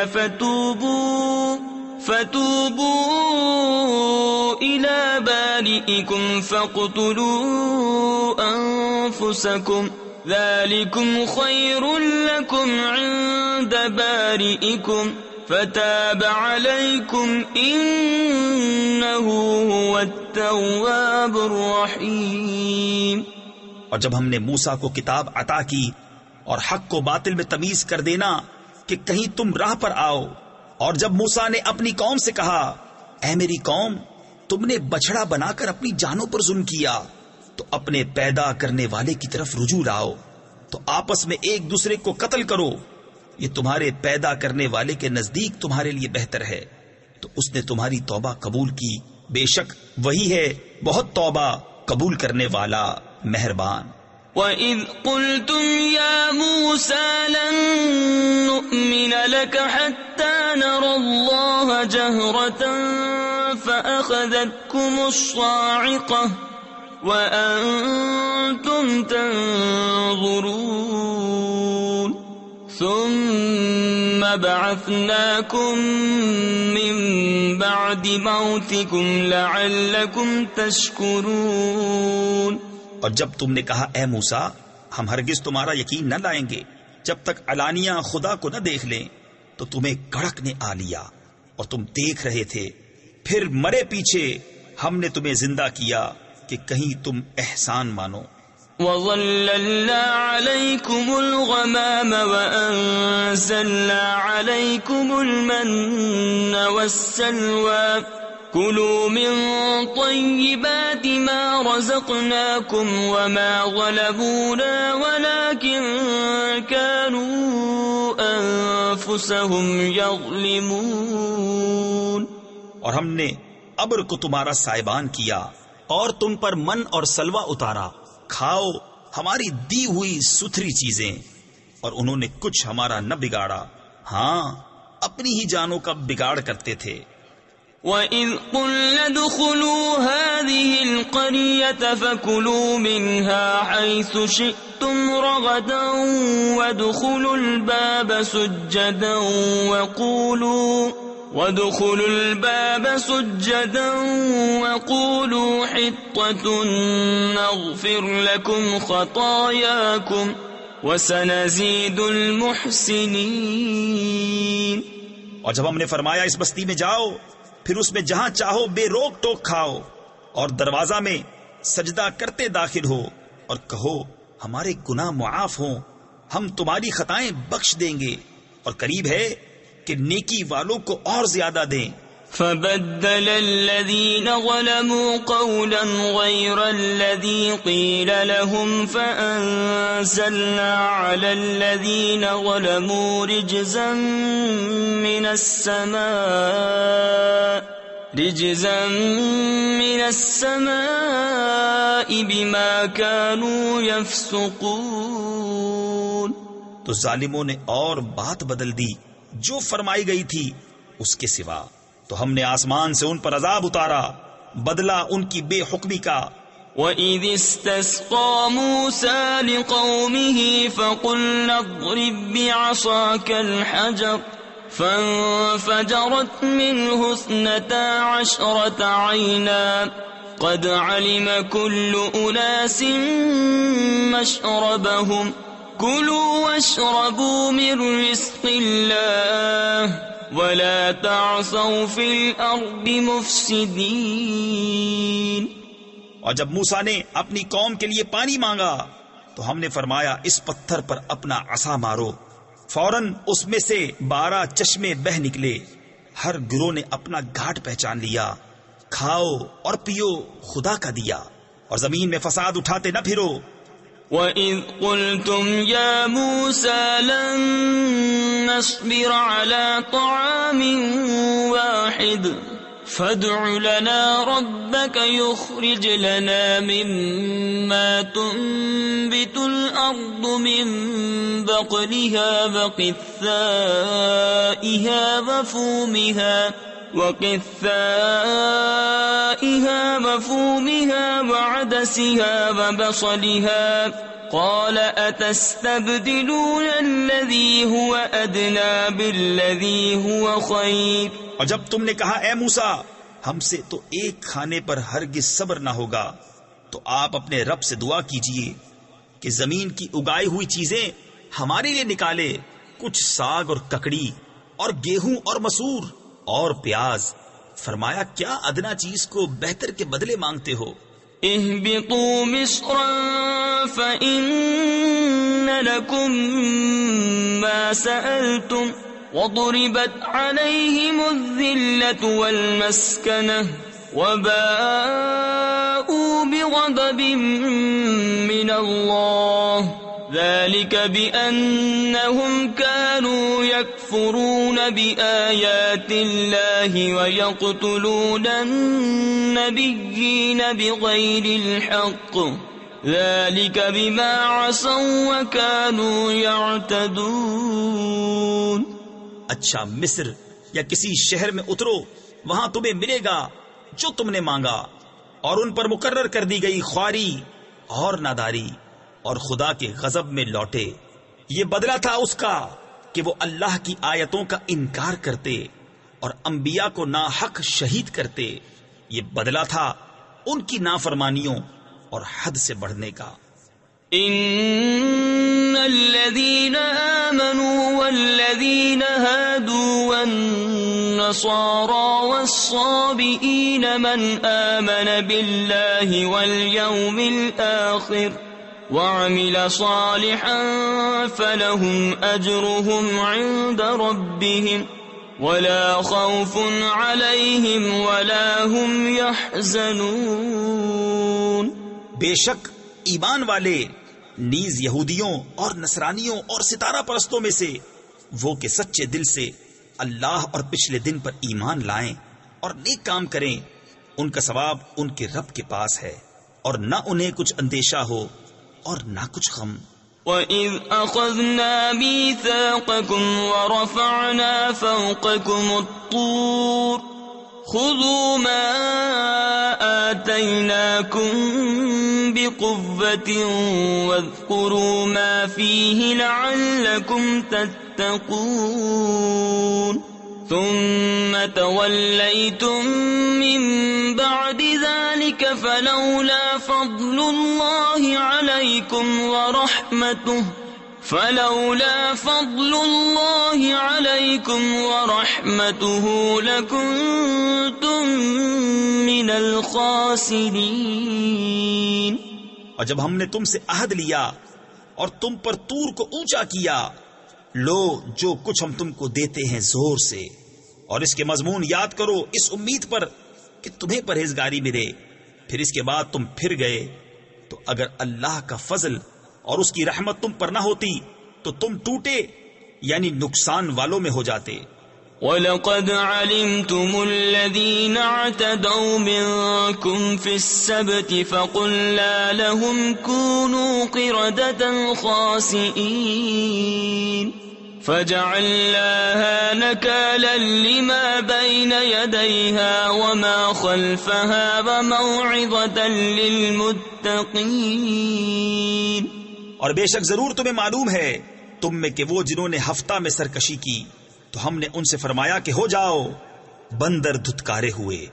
Speaker 1: فَتُوبُوا إِلَى بَارِئِكُمْ فَاقْتُلُوا أَنفُسَكُمْ ذَلِكُمْ خَيْرٌ لَكُمْ عِندَ بَارِئِكُمْ فَتَابَ عَلَيْكُمْ إِنَّهُ هُوَ التَّوَّابُ الرَّحِيمُ.
Speaker 2: اور جب ہم نے موسیٰ کو کتاب عطا کی اور حق کو باطل میں تمیز کر دینا کہ کہیں تم راہ پر آؤ، اور جب موسیٰ نے اپنی قوم سے کہا اے میری قوم، تم نے بچڑا بنا کر اپنی جانوں پر ظلم کیا، تو اپنے پیدا کرنے والے کی طرف رجوع لاؤ، تو آپس میں ایک دوسرے کو قتل کرو، یہ تمہارے پیدا کرنے والے کے نزدیک تمہارے لیے بہتر ہے. تو اس نے تمہاری توبہ قبول کی، بے شک وہی ہے بہت توبہ قبول کرنے والا مہربان.
Speaker 1: وَإِذْ قُلْتُمْ يَا مُوسَىٰ لَن نُّؤْمِنَ لَكَ حَتَّىٰ نرى الله جهرة فأخذتكم الصاعقة وأنتم تنظرون ثم بعثناكم من بعد موتكم لعلكم تشكرون.
Speaker 2: اور جب تم نے کہا اے موسیٰ ہم ہرگز تمہارا یقین نہ لائیں گے جب تک علانیہ خدا کو نہ دیکھ لیں تو تمہیں کڑک نے آ لیا اور تم دیکھ رہے تھے، پھر مرے پیچھے ہم نے تمہیں زندہ کیا کہ کہیں تم احسان مانو.
Speaker 1: وَظَلَّلْنَا عَلَيْكُمُ الْغَمَامَ وَأَنزَلْنَا عَلَيْكُمُ الْمَنَّ وَالسَّلْوَىٰ كُلُوا مِن طَيِّبَاتِ مَا رَزَقْنَاكُمْ وَمَا ظَلَمُونَا وَلَٰكِن كَانُوا أَنفُسَهُمْ يَظْلِمُونَ.
Speaker 2: اور ہم نے ابر کو تمہارا سائبان کیا اور تم پر من اور سلوہ اتارا، کھاؤ ہماری دی ہوئی ستھری چیزیں، اور انہوں نے کچھ ہمارا نہ بگاڑا، ہاں اپنی ہی جانوں کا بگاڑ کرتے تھے.
Speaker 1: وَإِذْ قُلْنَا ادْخُلُوا هَٰذِهِ الْقَرْيَةَ فَكُلُوا مِنْهَا حَيْثُ شِئْتُمْ رَغَدًا وَادْخُلُوا الْبَابَ سُجَّدًا وَقُولُوا حِطَّةٌ نَغْفِرْ لَكُمْ خَطَايَاكُمْ وَسَنَزِيدُ الْمُحْسِنِينَ.
Speaker 2: اور جب ہم نے فرمایا اس بستی میں جاؤ پھر اس میں جہاں چاہو بے روک ٹوک کھاؤ اور دروازہ میں سجدہ کرتے داخل ہو اور کہو ہمارے گناہ معاف ہوں، ہم تمہاری خطائیں بخش دیں گے اور قریب ہے کہ نیکی والوں کو اور زیادہ دیں.
Speaker 1: فَبَدَّلَ الَّذِينَ ظَلَمُوا قَوْلًا غَيْرَ الَّذِي قِيلَ لَهُمْ فَأَنزَلْنَا عَلَى الَّذِينَ ظَلَمُوا رِجْزًا مِّنَ السَّمَاءِ بِمَا كَانُوا يَفْسُقُونَ.
Speaker 2: تو ظالموں نے اور بات بدل دی جو فرمائی گئی تھی اس کے سوا، تو ہم نے آسمان سے ان پر عذاب اتارا بدلہ ان کی بے حکمی کا.
Speaker 1: وَإِذِ اسْتَسْقَىٰ مُوسَىٰ لِقَوْمِهِ فَقُلْنَا اضْرِب بِّعَصَاكَ الْحَجَرَ فَانفَجَرَتْ مِنْهُ 12 عَيْنًا قَدْ عَلِمَ كُلُّ أُنَاسٍ مَّشْرَبَهُمْ كُلُوا وَاشْرَبُوا مِن رِّزْقِ اللَّهِ وَلَا تَعْثَوْا فِي الْأَرْضِ مُفْسِدِينَ.
Speaker 2: اور جب موسیٰ نے اپنی قوم کے لیے پانی مانگا تو ہم نے فرمایا اس پتھر پر اپنا عصا مارو، فوراً اس میں سے 12 چشمے بہ نکلے، ہر گروہ نے اپنا گھاٹ پہچان لیا. کھاؤ اور پیو خدا کا دیا اور زمین میں فساد اٹھاتے نہ پھرو.
Speaker 1: وَإِذْ قُلْتُمْ يَا مُوسَىٰ لَن نَّصْبِرَ عَلَىٰ طَعَامٍ وَاحِدٍ فَادْعُ لَنَا رَبَّكَ يُخْرِجْ لَنَا مِمَّا تُنبِتُ الْأَرْضُ مِن بَقْلِهَا وَفُومِهَا وَعَدَسِهَا وَبَصَلِهَا قَالَ أَتَسْتَبْدِلُونَ الَّذِي هُوَ أَدْنَىٰ بِالَّذِي هُوَ خَيْرٌ.
Speaker 2: اور جب تم نے کہا اے موسیٰ ہم سے تو ایک کھانے پر ہرگز صبر نہ ہوگا، تو آپ اپنے رب سے دعا کیجئے کہ زمین کی اگائی ہوئی چیزیں ہمارے لیے نکالے، کچھ ساگ اور ککڑی اور گیہوں اور مسور اور پیاز. فرمایا کیا ادنا چیز کو بہتر کے بدلے مانگتے ہو؟
Speaker 1: اهبطوا مصرا فإن لكم ما سألتم وضربت عليهم الذلة والمسكنة وباءوا بغضب من الله ذلك بأنهم كانوا يكفرون بآيات الله ويقتلون النبيين بغير الحق ذلك بما عصوا وكانوا يعتدون.
Speaker 2: اچھا مصر یا کسی شہر میں اترو، وہاں تمہیں ملے گا جو تم نے مانگا، اور ان پر مقرر کر دی گئی خواری اور ناداری، اور خدا کے غضب میں لوٹے۔ یہ بدلہ تھا اس کا کہ وہ اللہ کی آیتوں کا انکار کرتے اور انبیاء کو ناحق شہید کرتے۔ یہ بدلہ تھا ان کی نافرمانیوں اور حد سے بڑھنے کا۔
Speaker 1: ان الذين آمنوا والذين هادوا والنصارى والصابئين من آمن بالله واليوم الآخر وعمل صالحا فلهم أجرهم عند ربهم ولا خوف عليهم ولا هم يحزنون۔
Speaker 2: بے شک ایمان والے نیز یہودیوں اور نصرانیوں اور ستارہ پرستوں میں سے وہ کہ سچے دل سے اللہ اور پچھلے دن پر ایمان لائیں اور نیک کام کریں، ان کا ثواب ان کے رب کے پاس ہے، اور نہ انہیں کچھ اندیشہ ہو اور نہ کچھ غم۔
Speaker 1: وَإِذْ أَخَذْنَا مِيثَاقَكُمْ وَرَفَعْنَا فَوْقَكُمُ الطُّورَ خُذُوا مَا آتَيْنَاكُمْ بِقُوَّةٍ وَاذْكُرُوا مَا فِيهِ لَعَلَّكُمْ تَتَّقُونَ ثُمَّ تَوَلَّيْتُمْ مِنْ بَعْدِ ذَلِكَ فَلَوْلَا فَضْلُ اللَّهِ عَلَيْكُمْ وَرَحْمَتُهُ لَكُنْتُمْ مِنَ الْخَاسِرِينَ۔
Speaker 2: اور جب ہم نے تم سے عہد لیا اور تم پر طور کو اونچا کیا، لو جو کچھ ہم تم کو دیتے ہیں زور سے، اور اس کے مضمون یاد کرو اس امید پر کہ تمہیں پرہیزگاری ملے، پھر اس کے بعد تم پھر گئے تو اگر اللہ کا فضل اور اس کی رحمت تم پر نہ ہوتی تو تم ٹوٹے یعنی نقصان والوں میں ہو جاتے۔
Speaker 1: وَلَقَدْ عَلِمْتُمُ الَّذِينَ اعْتَدَوْا مِنْكُمْ فِي السَّبْتِ فَقُلْنَا لَهُمْ كُونُوا قِرَدَةً خَاسِئِينَ فَجَعَلْنَاهَا نَكَالًا لِمَا بَيْنَ يَدَيْهَا وَمَا خَلْفَهَا وَمَوْعِظَةً لِلْمُتَّقِينَ۔
Speaker 2: اور بے شک ضرور تمہیں معلوم ہے تم میں کہ وہ جنہوں نے ہفتہ میں سرکشی کی تو ہم نے ان سے فرمایا کہ ہو جاؤ، بندر دھتکارے ہوئے،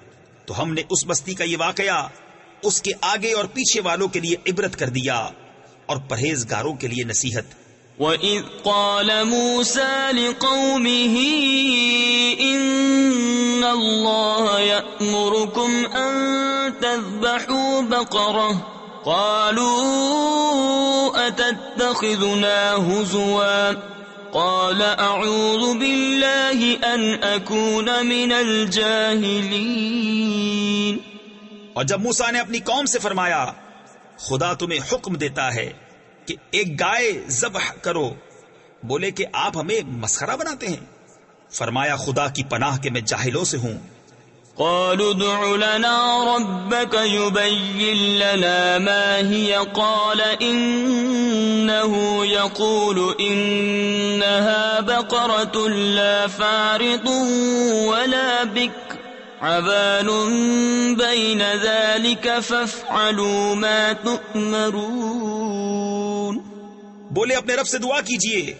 Speaker 2: تو ہم نے اس بستی کا یہ واقعہ اس کے آگے اور پیچھے والوں کے لیے عبرت کر دیا اور پرہیزگاروں کے لیے نصیحت۔
Speaker 1: وَإِذْ قَالَ مُوسَى لِقَوْمِهِ إِنَّ اللَّهَ يَأْمُرُكُمْ أَن تَذْبَحُوا بَقَرَةً قَالُوا أَتَتَّخِذُنَا هُزُوًا قَالَ أَعُوذُ بِاللَّهِ أَنْ أَكُونَ مِنَ الْجَاهِلِينَ۔
Speaker 2: اور جب موسیٰ نے اپنی قوم سے فرمایا خدا تمہیں حکم دیتا ہے کہ ایک گائے ذبح کرو، بولے کہ آپ ہمیں مسخرہ بناتے ہیں؟ فرمایا خدا کی پناہ کہ میں جاہلوں سے ہوں۔
Speaker 1: قالوا ادع لنا ربك يبين لنا ما هي قال إنه يقول إنها بقرة لا فارض ولا بكر عبان بين ذلك فافعلوا ما تؤمرون۔
Speaker 2: بولے اپنے رب سے دعا کیجئے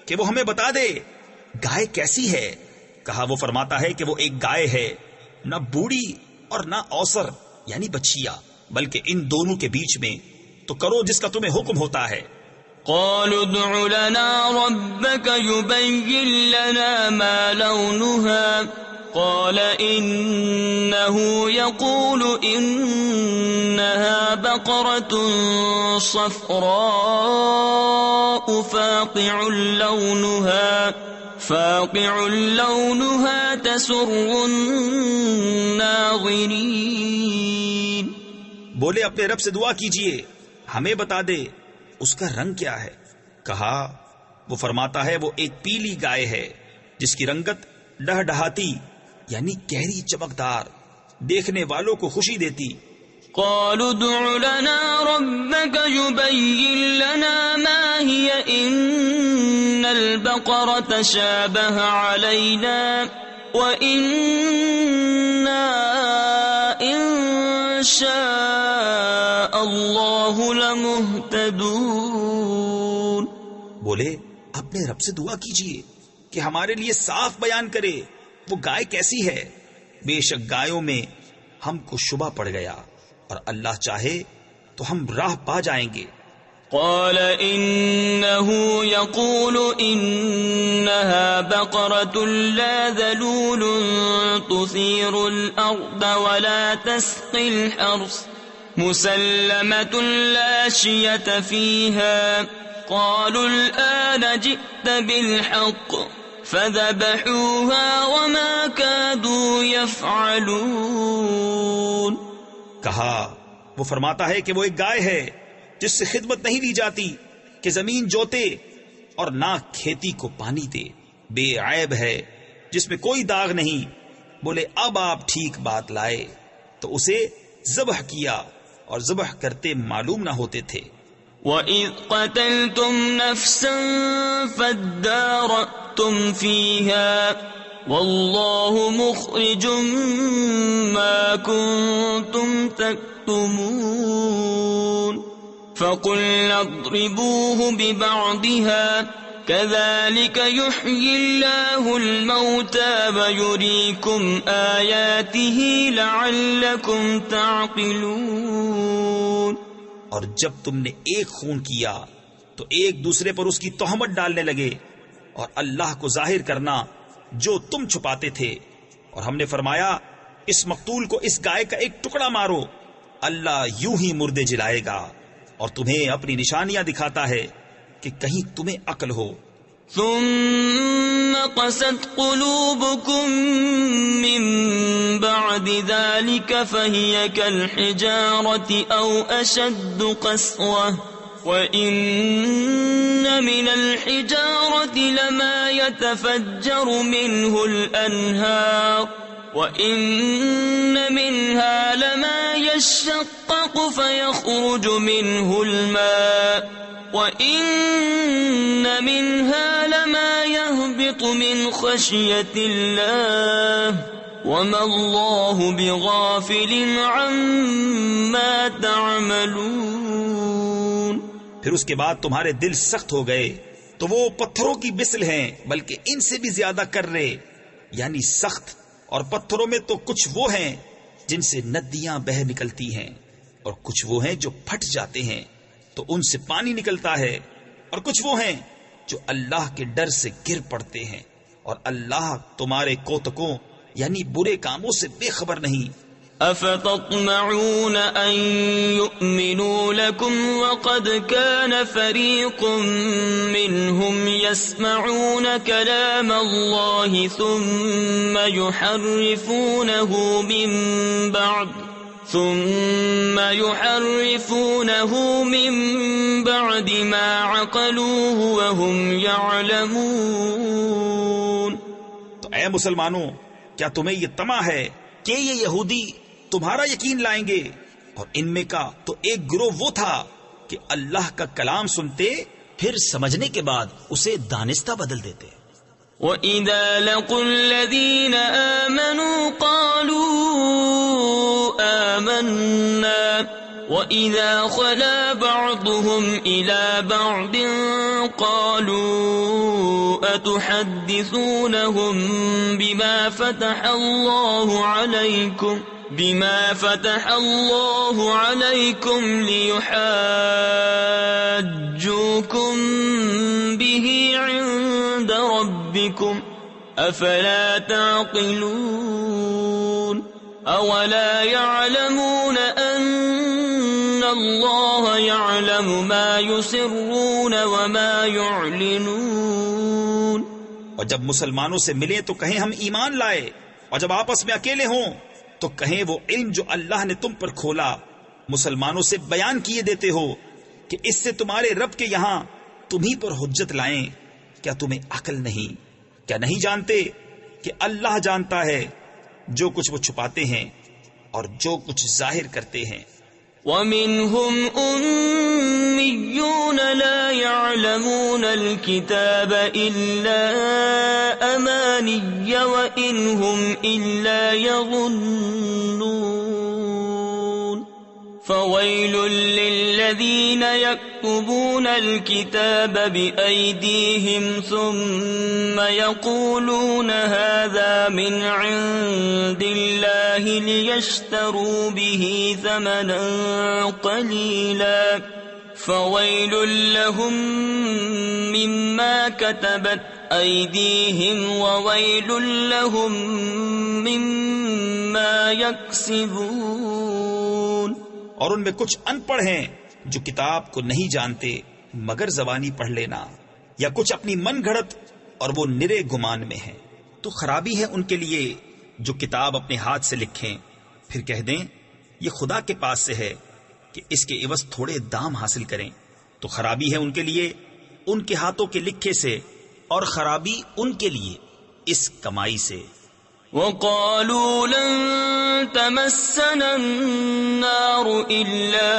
Speaker 2: کہ وہ ہمیں بتا دے گائے کیسی ہے۔ کہا وہ فرماتا ہے کہ وہ ایک گائے ہے، نہ بوڑھی اور نہ اوسر یعنی بچیا، بلکہ ان دونوں کے بیچ میں، تو کرو جس کا تمہیں حکم ہوتا ہے۔
Speaker 1: قالوا ادع لنا ربك يبين لنا ما لونها قال إنه يقول إنها بقرة صفراء فاقع لونها تسر الناظرین۔
Speaker 2: بولے اپنے رب سے دعا کیجئے ہمیں بتا دے اس کا رنگ کیا ہے۔ کہا وہ فرماتا ہے وہ ایک پیلی گائے ہے جس کی رنگت ڈہڈہاتی یعنی گہری چمکدار، دیکھنے والوں کو خوشی دیتی۔
Speaker 1: قالوا ادع لنا ربك يبين لنا ما هي إن البقرة شابه علينا وَإِنَّا إِن شَاءَ اللَّهُ لَمُهْتَدُونَ۔
Speaker 2: بولے اپنے رب سے دعا کیجئے کہ ہمارے لیے صاف بیان کرے وہ گائے کیسی ہے، بے شک گایوں میں ہم کو شبہ پڑ گیا، اور اللہ چاہے تو ہم راہ پا جائیں گے۔
Speaker 1: قال إنه يقول إنها بقرة لا ذلول تثير الأرض ولا تسقي الحرث مسلمة لا شية فيها قالوا الآن جئت بالحق فذبحوها وما كادوا يفعلون۔
Speaker 2: کہا وہ فرماتا ہے کہ وہ ایک گائے ہے جس سے خدمت نہیں دی جاتی کہ زمین جوتے اور نہ کھیتی کو پانی دے، بے عیب ہے جس میں کوئی داغ نہیں۔ بولے اب آپ ٹھیک بات لائے تو اسے ذبح کیا، اور ذبح کرتے معلوم نہ ہوتے تھے۔
Speaker 1: وَإِذْ قَتَلْتُمْ نَفْسًا فَادَّارَأْتُمْ فِيهَا وَاللَّهُ مُخْرِجٌ مَا كُنْتُمْ تَكْتُمُونَ فَقُلْنَا اضْرِبُوهُ بِبَعْضِهَا كَذَلِكَ يُحْيِي اللَّهُ الْمَوْتَى وَيُرِيكُمْ آيَاتِهِ لَعَلَّكُمْ تَعْقِلُونَ۔
Speaker 2: اور جب تم نے ایک خون کیا تو ایک دوسرے پر اس کی تہمت ڈالنے لگے، اور اللہ کو ظاہر کرنا جو تم چھپاتے تھے، اور ہم نے فرمایا اس مقتول کو اس گائے کا ایک ٹکڑا مارو، اللہ یوں ہی مردے جلائے گا اور تمہیں اپنی نشانیاں دکھاتا ہے کہ کہیں تمہیں عقل ہو۔
Speaker 1: ثم قست قلوبكم من بعد ذلك فهي كالحجارة أو أشد قسوة وإن من الحجارة لما يتفجر منه الأنهار وإن منها لما يشقق فيخرج منه الماء وَإِنَّ مِنْهَا لَمَا يَهْبِطُ مِنْ خَشْيَةِ اللَّهِ وَمَا اللَّهُ بِغَافِلٍ عَمَّا تَعْمَلُونَ۔
Speaker 2: پھر اس کے بعد تمہارے دل سخت ہو گئے تو وہ پتھروں کی مثل ہیں، بلکہ ان سے بھی زیادہ کرے، یعنی سخت، اور پتھروں میں تو کچھ وہ ہیں جن سے ندیاں بہہ نکلتی ہیں، اور کچھ وہ ہیں جو پھٹ جاتے ہیں تو ان سے پانی نکلتا ہے، اور کچھ وہ ہیں جو اللہ کے ڈر سے گر پڑتے ہیں، اور اللہ تمہارے کوتکوں یعنی برے کاموں سے بے خبر نہیں۔
Speaker 1: افتطمعون ان يؤمنوا لكم وقد كان فريق منهم يسمعون كلام الله ثم يحرفونه من بعد ما عقلوه وهم يعلمون۔
Speaker 2: تو اے مسلمانوں، کیا تمہیں یہ طمع ہے کہ یہ یہودی تمہارا یقین لائیں گے؟ اور ان میں کا تو ایک گروہ وہ تھا کہ اللہ کا کلام سنتے پھر سمجھنے کے بعد اسے دانستہ بدل دیتے۔
Speaker 1: وَإِذَا لَقُوا الَّذِينَ آمَنُوا قَالُوا آمَنَّا وَإِذَا خَلَا بَعْضُهُمْ إِلَى بَعْضٍ قَالُوا أَتُحَدِّثُونَهُم بِمَا فَتَحَ اللَّهُ عَلَيْكُمْ لِيُحَاجُّوكُم بِهِ عِندَ رَبِّكُمْ أَفَلَا تَعْقِلُونَ أَوَلَا يَعْلَمُونَ أَنَّ اللَّهَ يَعْلَمُ مَا يُسِرُّونَ وَمَا يُعْلِنُونَ۔
Speaker 2: اور جب مسلمانوں سے ملے تو کہیں ہم ایمان لائے، اور جب آپس میں اکیلے ہوں تو کہیں وہ علم جو اللہ نے تم پر کھولا مسلمانوں سے بیان کیے دیتے ہو کہ اس سے تمہارے رب کے یہاں تمہیں پر حجت لائیں۔ کیا تمہیں عقل نہیں؟ کیا نہیں جانتے کہ اللہ جانتا ہے جو کچھ وہ چھپاتے ہیں اور جو کچھ ظاہر کرتے ہیں۔
Speaker 1: وَمِنْهُمْ أُمِّيُّونَ لَا يَعْلَمُونَ الكتاب إلا أماني وإن هم إلا يظنون فويل للذين يكتبون الكتاب بأيديهم ثم يقولون هذا من عند الله ليشتروا به ثمنا قليلا فويل لهم مما كتبت أيديهم وويل لهم مما يكسبون.
Speaker 2: اور ان میں کچھ ان پڑھ ہیں جو کتاب کو نہیں جانتے مگر زبانی پڑھ لینا، یا کچھ اپنی من گھڑت اور وہ نرے گمان میں ہیں. تو خرابی ہے ان کے لیے جو کتاب اپنے ہاتھ سے لکھیں پھر کہہ دیں یہ خدا کے پاس سے ہے کہ اس کے عوض تھوڑے دام حاصل کریں. تو خرابی ہے ان کے لیے ان کے ہاتھوں کے لکھے سے، اور خرابی ان کے لیے اس کمائی سے.
Speaker 1: وقالوا لن تمسنا النار إلا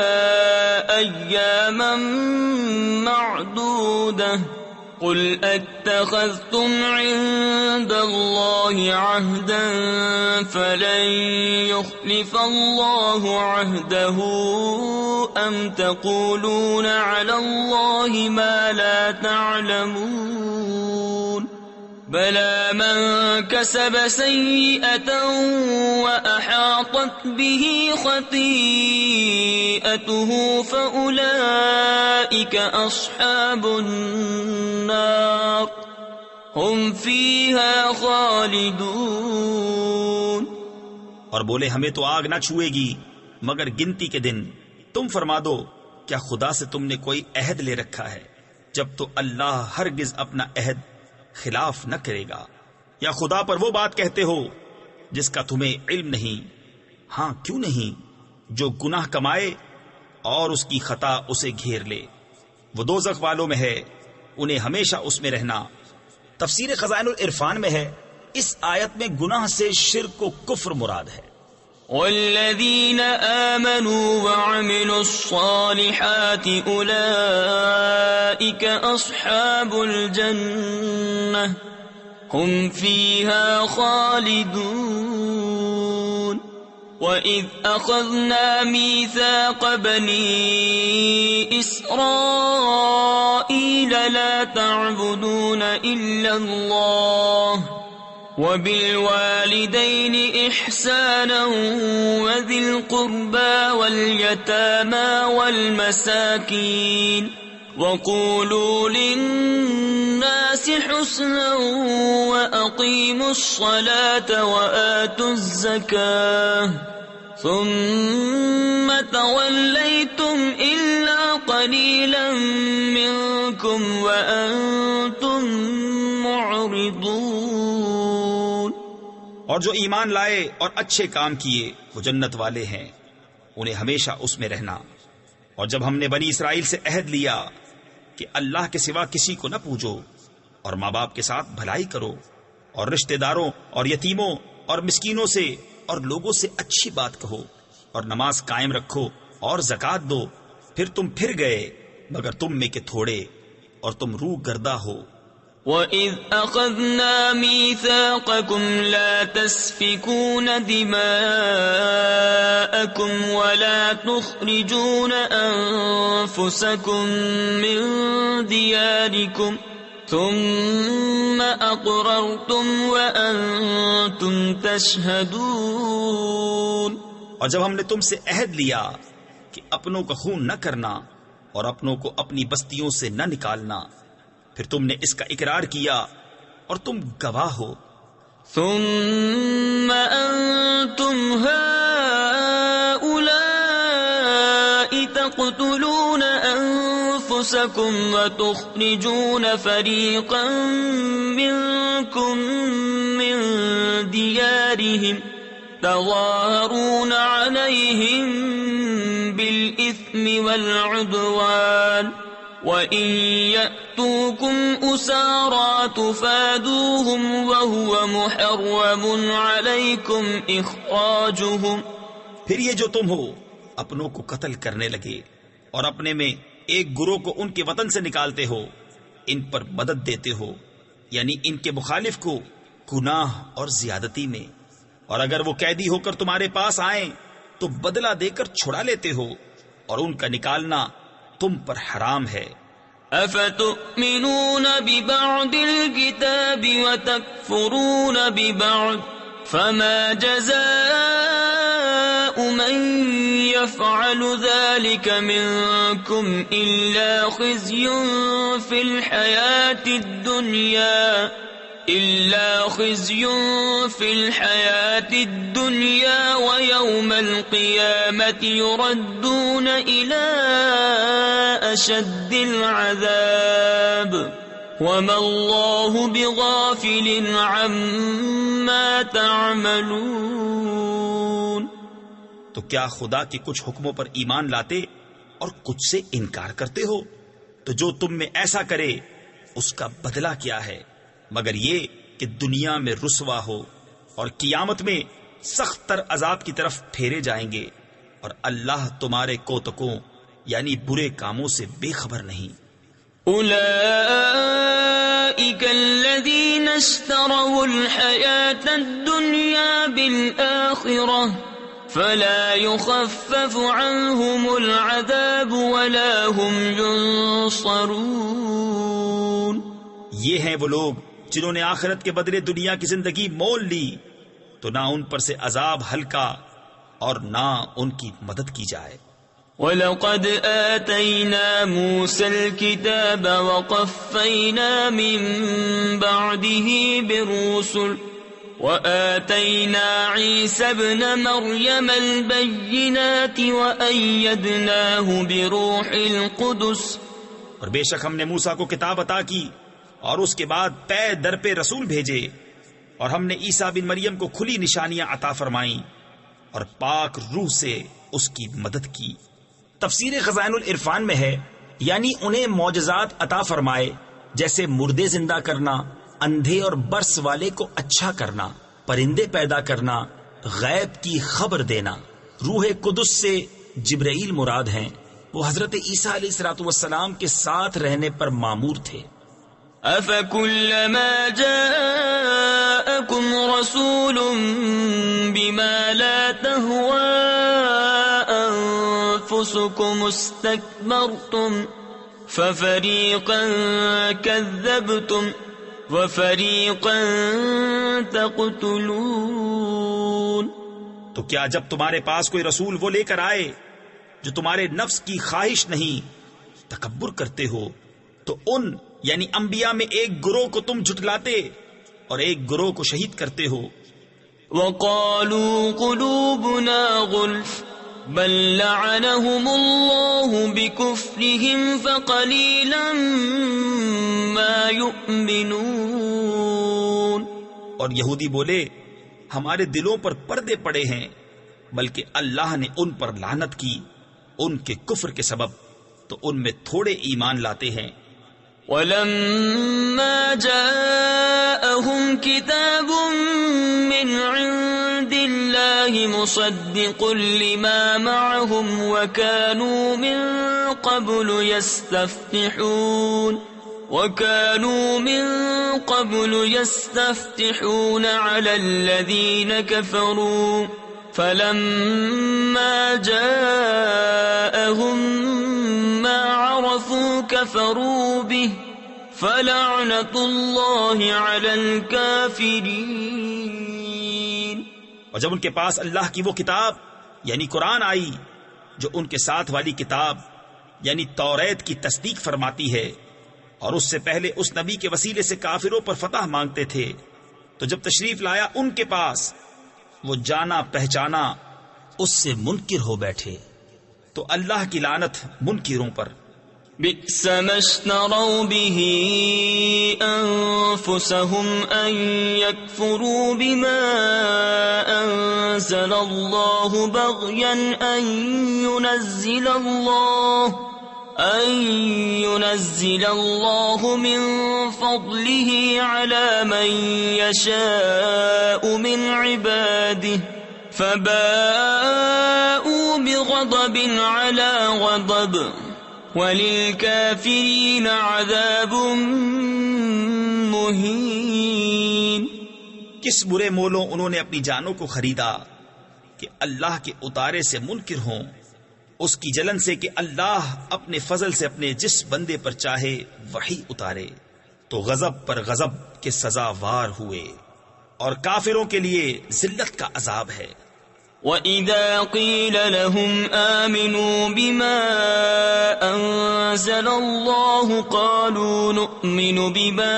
Speaker 1: أياما معدودة قل اتخذتم عند الله عهدا فلن يخلف الله عهده أم تقولون على الله ما لا تعلمون بلى من كسب سيئة وأحاطت به خطيئته فأولئك أصحاب النار هم فيها خالدون.
Speaker 2: اور بولے ہمیں تو آگ نہ چھوئے گی مگر گنتی کے دن. تم فرما دو کیا خدا سے تم نے کوئی عہد لے رکھا ہے؟ جب تو اللہ ہرگز اپنا عہد خلاف نہ کرے گا. یا خدا پر وہ بات کہتے ہو جس کا تمہیں علم نہیں؟ ہاں کیوں نہیں، جو گناہ کمائے اور اس کی خطا اسے گھیر لے وہ دوزخ والوں میں ہے، انہیں ہمیشہ اس میں رہنا. تفسیر خزائن العرفان میں ہے اس آیت میں گناہ سے شرک و کفر مراد ہے.
Speaker 1: والذین آمنوا وعملوا الصالحات اولئک اصحاب الجنہ هم فيها خالدون. وَإِذْ أَخَذْنَا مِيثَاقَ بَنِي إِسْرَائِيلَ لَا تَعْبُدُونَ إِلَّا اللَّهَ وَبِالْوَالِدَيْنِ إِحْسَانًا وَذِي الْقُرْبَى وَالْيَتَامَى وَالْمَسَاكِينِ وَقُولُوا لِلنَّاسِ حُسْنًا وَأَقِيمُوا الصَّلَاةَ وَآتُوا الزَّكَاةَ ثُمَّ تَوَلَّيْتُمْ إِلَّا قَلِيلًا مِّنكُمْ وَأَنتُم مُّعْرِضُونَ.
Speaker 2: اور جو ایمان لائے اور اچھے کام کیے وہ جنت والے ہیں، انہیں ہمیشہ اس میں رہنا. اور جب ہم نے بنی اسرائیل سے عہد لیا کہ اللہ کے سوا کسی کو نہ پوجو، اور ماں باپ کے ساتھ بھلائی کرو، اور رشتہ داروں اور یتیموں اور مسکینوں سے اور لوگوں سے اچھی بات کہو، اور نماز قائم رکھو اور زکوٰۃ دو، پھر تم پھر گئے مگر تم میں کے تھوڑے اور تم روح گردہ ہو.
Speaker 1: وَإِذْ أَخَذْنَا مِيثَاقَكُمْ لَا تَسْفِكُونَ دِمَاءَكُمْ وَلَا تُخْرِجُونَ أَنفُسَكُمْ مِنْ دِيَارِكُمْ ثُمَّ أَقْرَرْتُمْ وَأَنْتُمْ تَشْهَدُونَ.
Speaker 2: اور جب ہم نے تم سے عہد لیا کہ اپنوں کا خون نہ کرنا اور اپنوں کو اپنی بستیوں سے نہ نکالنا، پھر تم نے اس کا اقرار کیا اور تم گواہ ہو.
Speaker 1: ثم انتم هؤلاء تقتلون انفسكم وتخرجون فريقا منكم من ديارهم تظاهرون عليهم بالإثم والعدوان وَإِن يَأْتُوكُمْ أُسَارَىٰ تُفَادُوهُمْ وَهُوَ مُحَرَّمٌ عَلَيْكُمْ إِخْرَاجُهُمْ.
Speaker 2: پھر یہ جو تم ہو اپنوں کو قتل کرنے لگے اور اپنے میں ایک گروہ کو ان کے وطن سے نکالتے ہو، ان پر مدد دیتے ہو، یعنی ان کے مخالف کو گناہ اور زیادتی میں، اور اگر وہ قیدی ہو کر تمہارے پاس آئیں تو بدلہ دے کر چھڑا لیتے ہو، اور ان کا نکالنا تم پر حرام ہے۔
Speaker 1: افتؤمنون ببعض الكتاب وتكفرون ببعض فما جزاء من يفعل ذلك منكم إلا خزي في الحياة الدنيا ويوم القيامة يردون إلى أشد العذاب وما الله بغافل عما تعملون۔
Speaker 2: تو کیا خدا کے کچھ حکموں پر ایمان لاتے اور کچھ سے انکار کرتے ہو؟ تو جو تم میں ایسا کرے اس کا بدلہ کیا ہے مگر یہ کہ دنیا میں رسوا ہو اور قیامت میں سخت تر عذاب کی طرف پھیرے جائیں گے، اور اللہ تمہارے کوتکوں یعنی برے کاموں سے بے خبر نہیں۔
Speaker 1: اولئک الذین اشتروا الحیاة الدنیا بالآخرة فلا يخفف عنهم العذاب ولا هم ينصرون۔
Speaker 2: یہ ہیں وہ لوگ جنہوں نے آخرت کے بدلے دنیا کی زندگی مول لی، تو نہ ان پر سے عذاب ہلکا اور نہ ان کی مدد کی جائے۔
Speaker 1: وَلَقَدْ آتَيْنَا مُوسَى الْكِتَابَ وَقَفَّيْنَا مِن بَعْدِهِ بِالرُّسُلِ وَآتَيْنَا عِيسَى ابْنَ مَرْيَمَ الْبَيِّنَاتِ وَأَيَّدْنَاهُ بِرُوحِ الْقُدُسِ۔
Speaker 2: اور بے شک ہم نے موسیٰ کو کتاب عطا کی اور اس کے بعد پے در پہ رسول بھیجے، اور ہم نے عیسیٰ بن مریم کو کھلی نشانیاں عطا فرمائیں اور پاک روح سے اس کی مدد کی۔ تفسیر خزائن العرفان میں ہے یعنی انہیں معجزات عطا فرمائے، جیسے مردے زندہ کرنا، اندھے اور برس والے کو اچھا کرنا، پرندے پیدا کرنا، غیب کی خبر دینا۔ روح قدس سے جبرائیل مراد ہیں، وہ حضرت عیسیٰ علیہ السلام کے ساتھ رہنے پر مامور تھے۔
Speaker 1: أَفَكُلَّمَا جَاءَكُمْ رَسُولٌ بِمَا لَا تَهْوَى أَنفُسُكُمُ اسْتَكْبَرْتُمْ فَفَرِيقًا كَذَّبْتُمْ وَفَرِيقًا تَقْتُلُونَ۔
Speaker 2: تو کیا جب تمہارے پاس کوئی رسول وہ لے کر آئے جو تمہارے نفس کی خواہش نہیں تکبر کرتے ہو، تو ان یعنی انبیاء میں ایک گروہ کو تم جھٹلاتے اور ایک گروہ کو شہید کرتے ہو۔
Speaker 1: وَقَالُوا قُلُوبُنَا غُلْفٌ بَل لَّعَنَهُمُ اللَّهُ بِكُفْرِهِمْ فَقَلِيلًا مَا يُؤْمِنُونَ۔
Speaker 2: اور یہودی بولے ہمارے دلوں پر پردے پڑے ہیں، بلکہ اللہ نے ان پر لعنت کی ان کے کفر کے سبب، تو ان میں تھوڑے ایمان لاتے ہیں۔
Speaker 1: وَلَمَّا جَاءَهُمْ كِتَابٌ مِّنْ عِندِ اللَّهِ مُصَدِّقٌ لِّمَا مَعَهُمْ وَكَانُوا مِن قَبْلُ يَسْتَفْتِحُونَ عَلَى الَّذِينَ كَفَرُوا فَلَمَّا جَاءَهُم مَّا عَرَفُوا كَفَرُوا بِهِ فَلَعْنَةُ اللَّهِ عَلَى الْكَافِرِينَ۔
Speaker 2: اور جب ان کے پاس اللہ کی وہ کتاب یعنی قرآن آئی جو ان کے ساتھ والی کتاب یعنی توریت کی تصدیق فرماتی ہے، اور اس سے پہلے اس نبی کے وسیلے سے کافروں پر فتح مانگتے تھے، تو جب تشریف لایا ان کے پاس وہ جانا پہچانا اس سے منکر ہو بیٹھے، تو اللہ کی لعنت منکروں پر۔
Speaker 1: بئس ما اشتروا به أنفسهم أن يكفروا بما أنزل الله بغيا أن ينزل الله من فضله على من يشاء من عباده فباءوا بغضب على غضب وَلِلْكَافِرِينَ عَذَابٌ مُهِينٌ۔
Speaker 2: کس برے مولوں انہوں نے اپنی جانوں کو خریدا کہ اللہ کے اتارے سے منکر ہوں، اس کی جلن سے کہ اللہ اپنے فضل سے اپنے جس بندے پر چاہے وحی اتارے تو غضب پر غضب کے سزاوار ہوئے، اور کافروں کے لیے ذلت کا عذاب ہے۔
Speaker 1: وَإِذَا قِيلَ لَهُمْ آمِنُوا بِمَا أَنزَلَ اللَّهُ قَالُوا نُؤْمِنُ بِمَا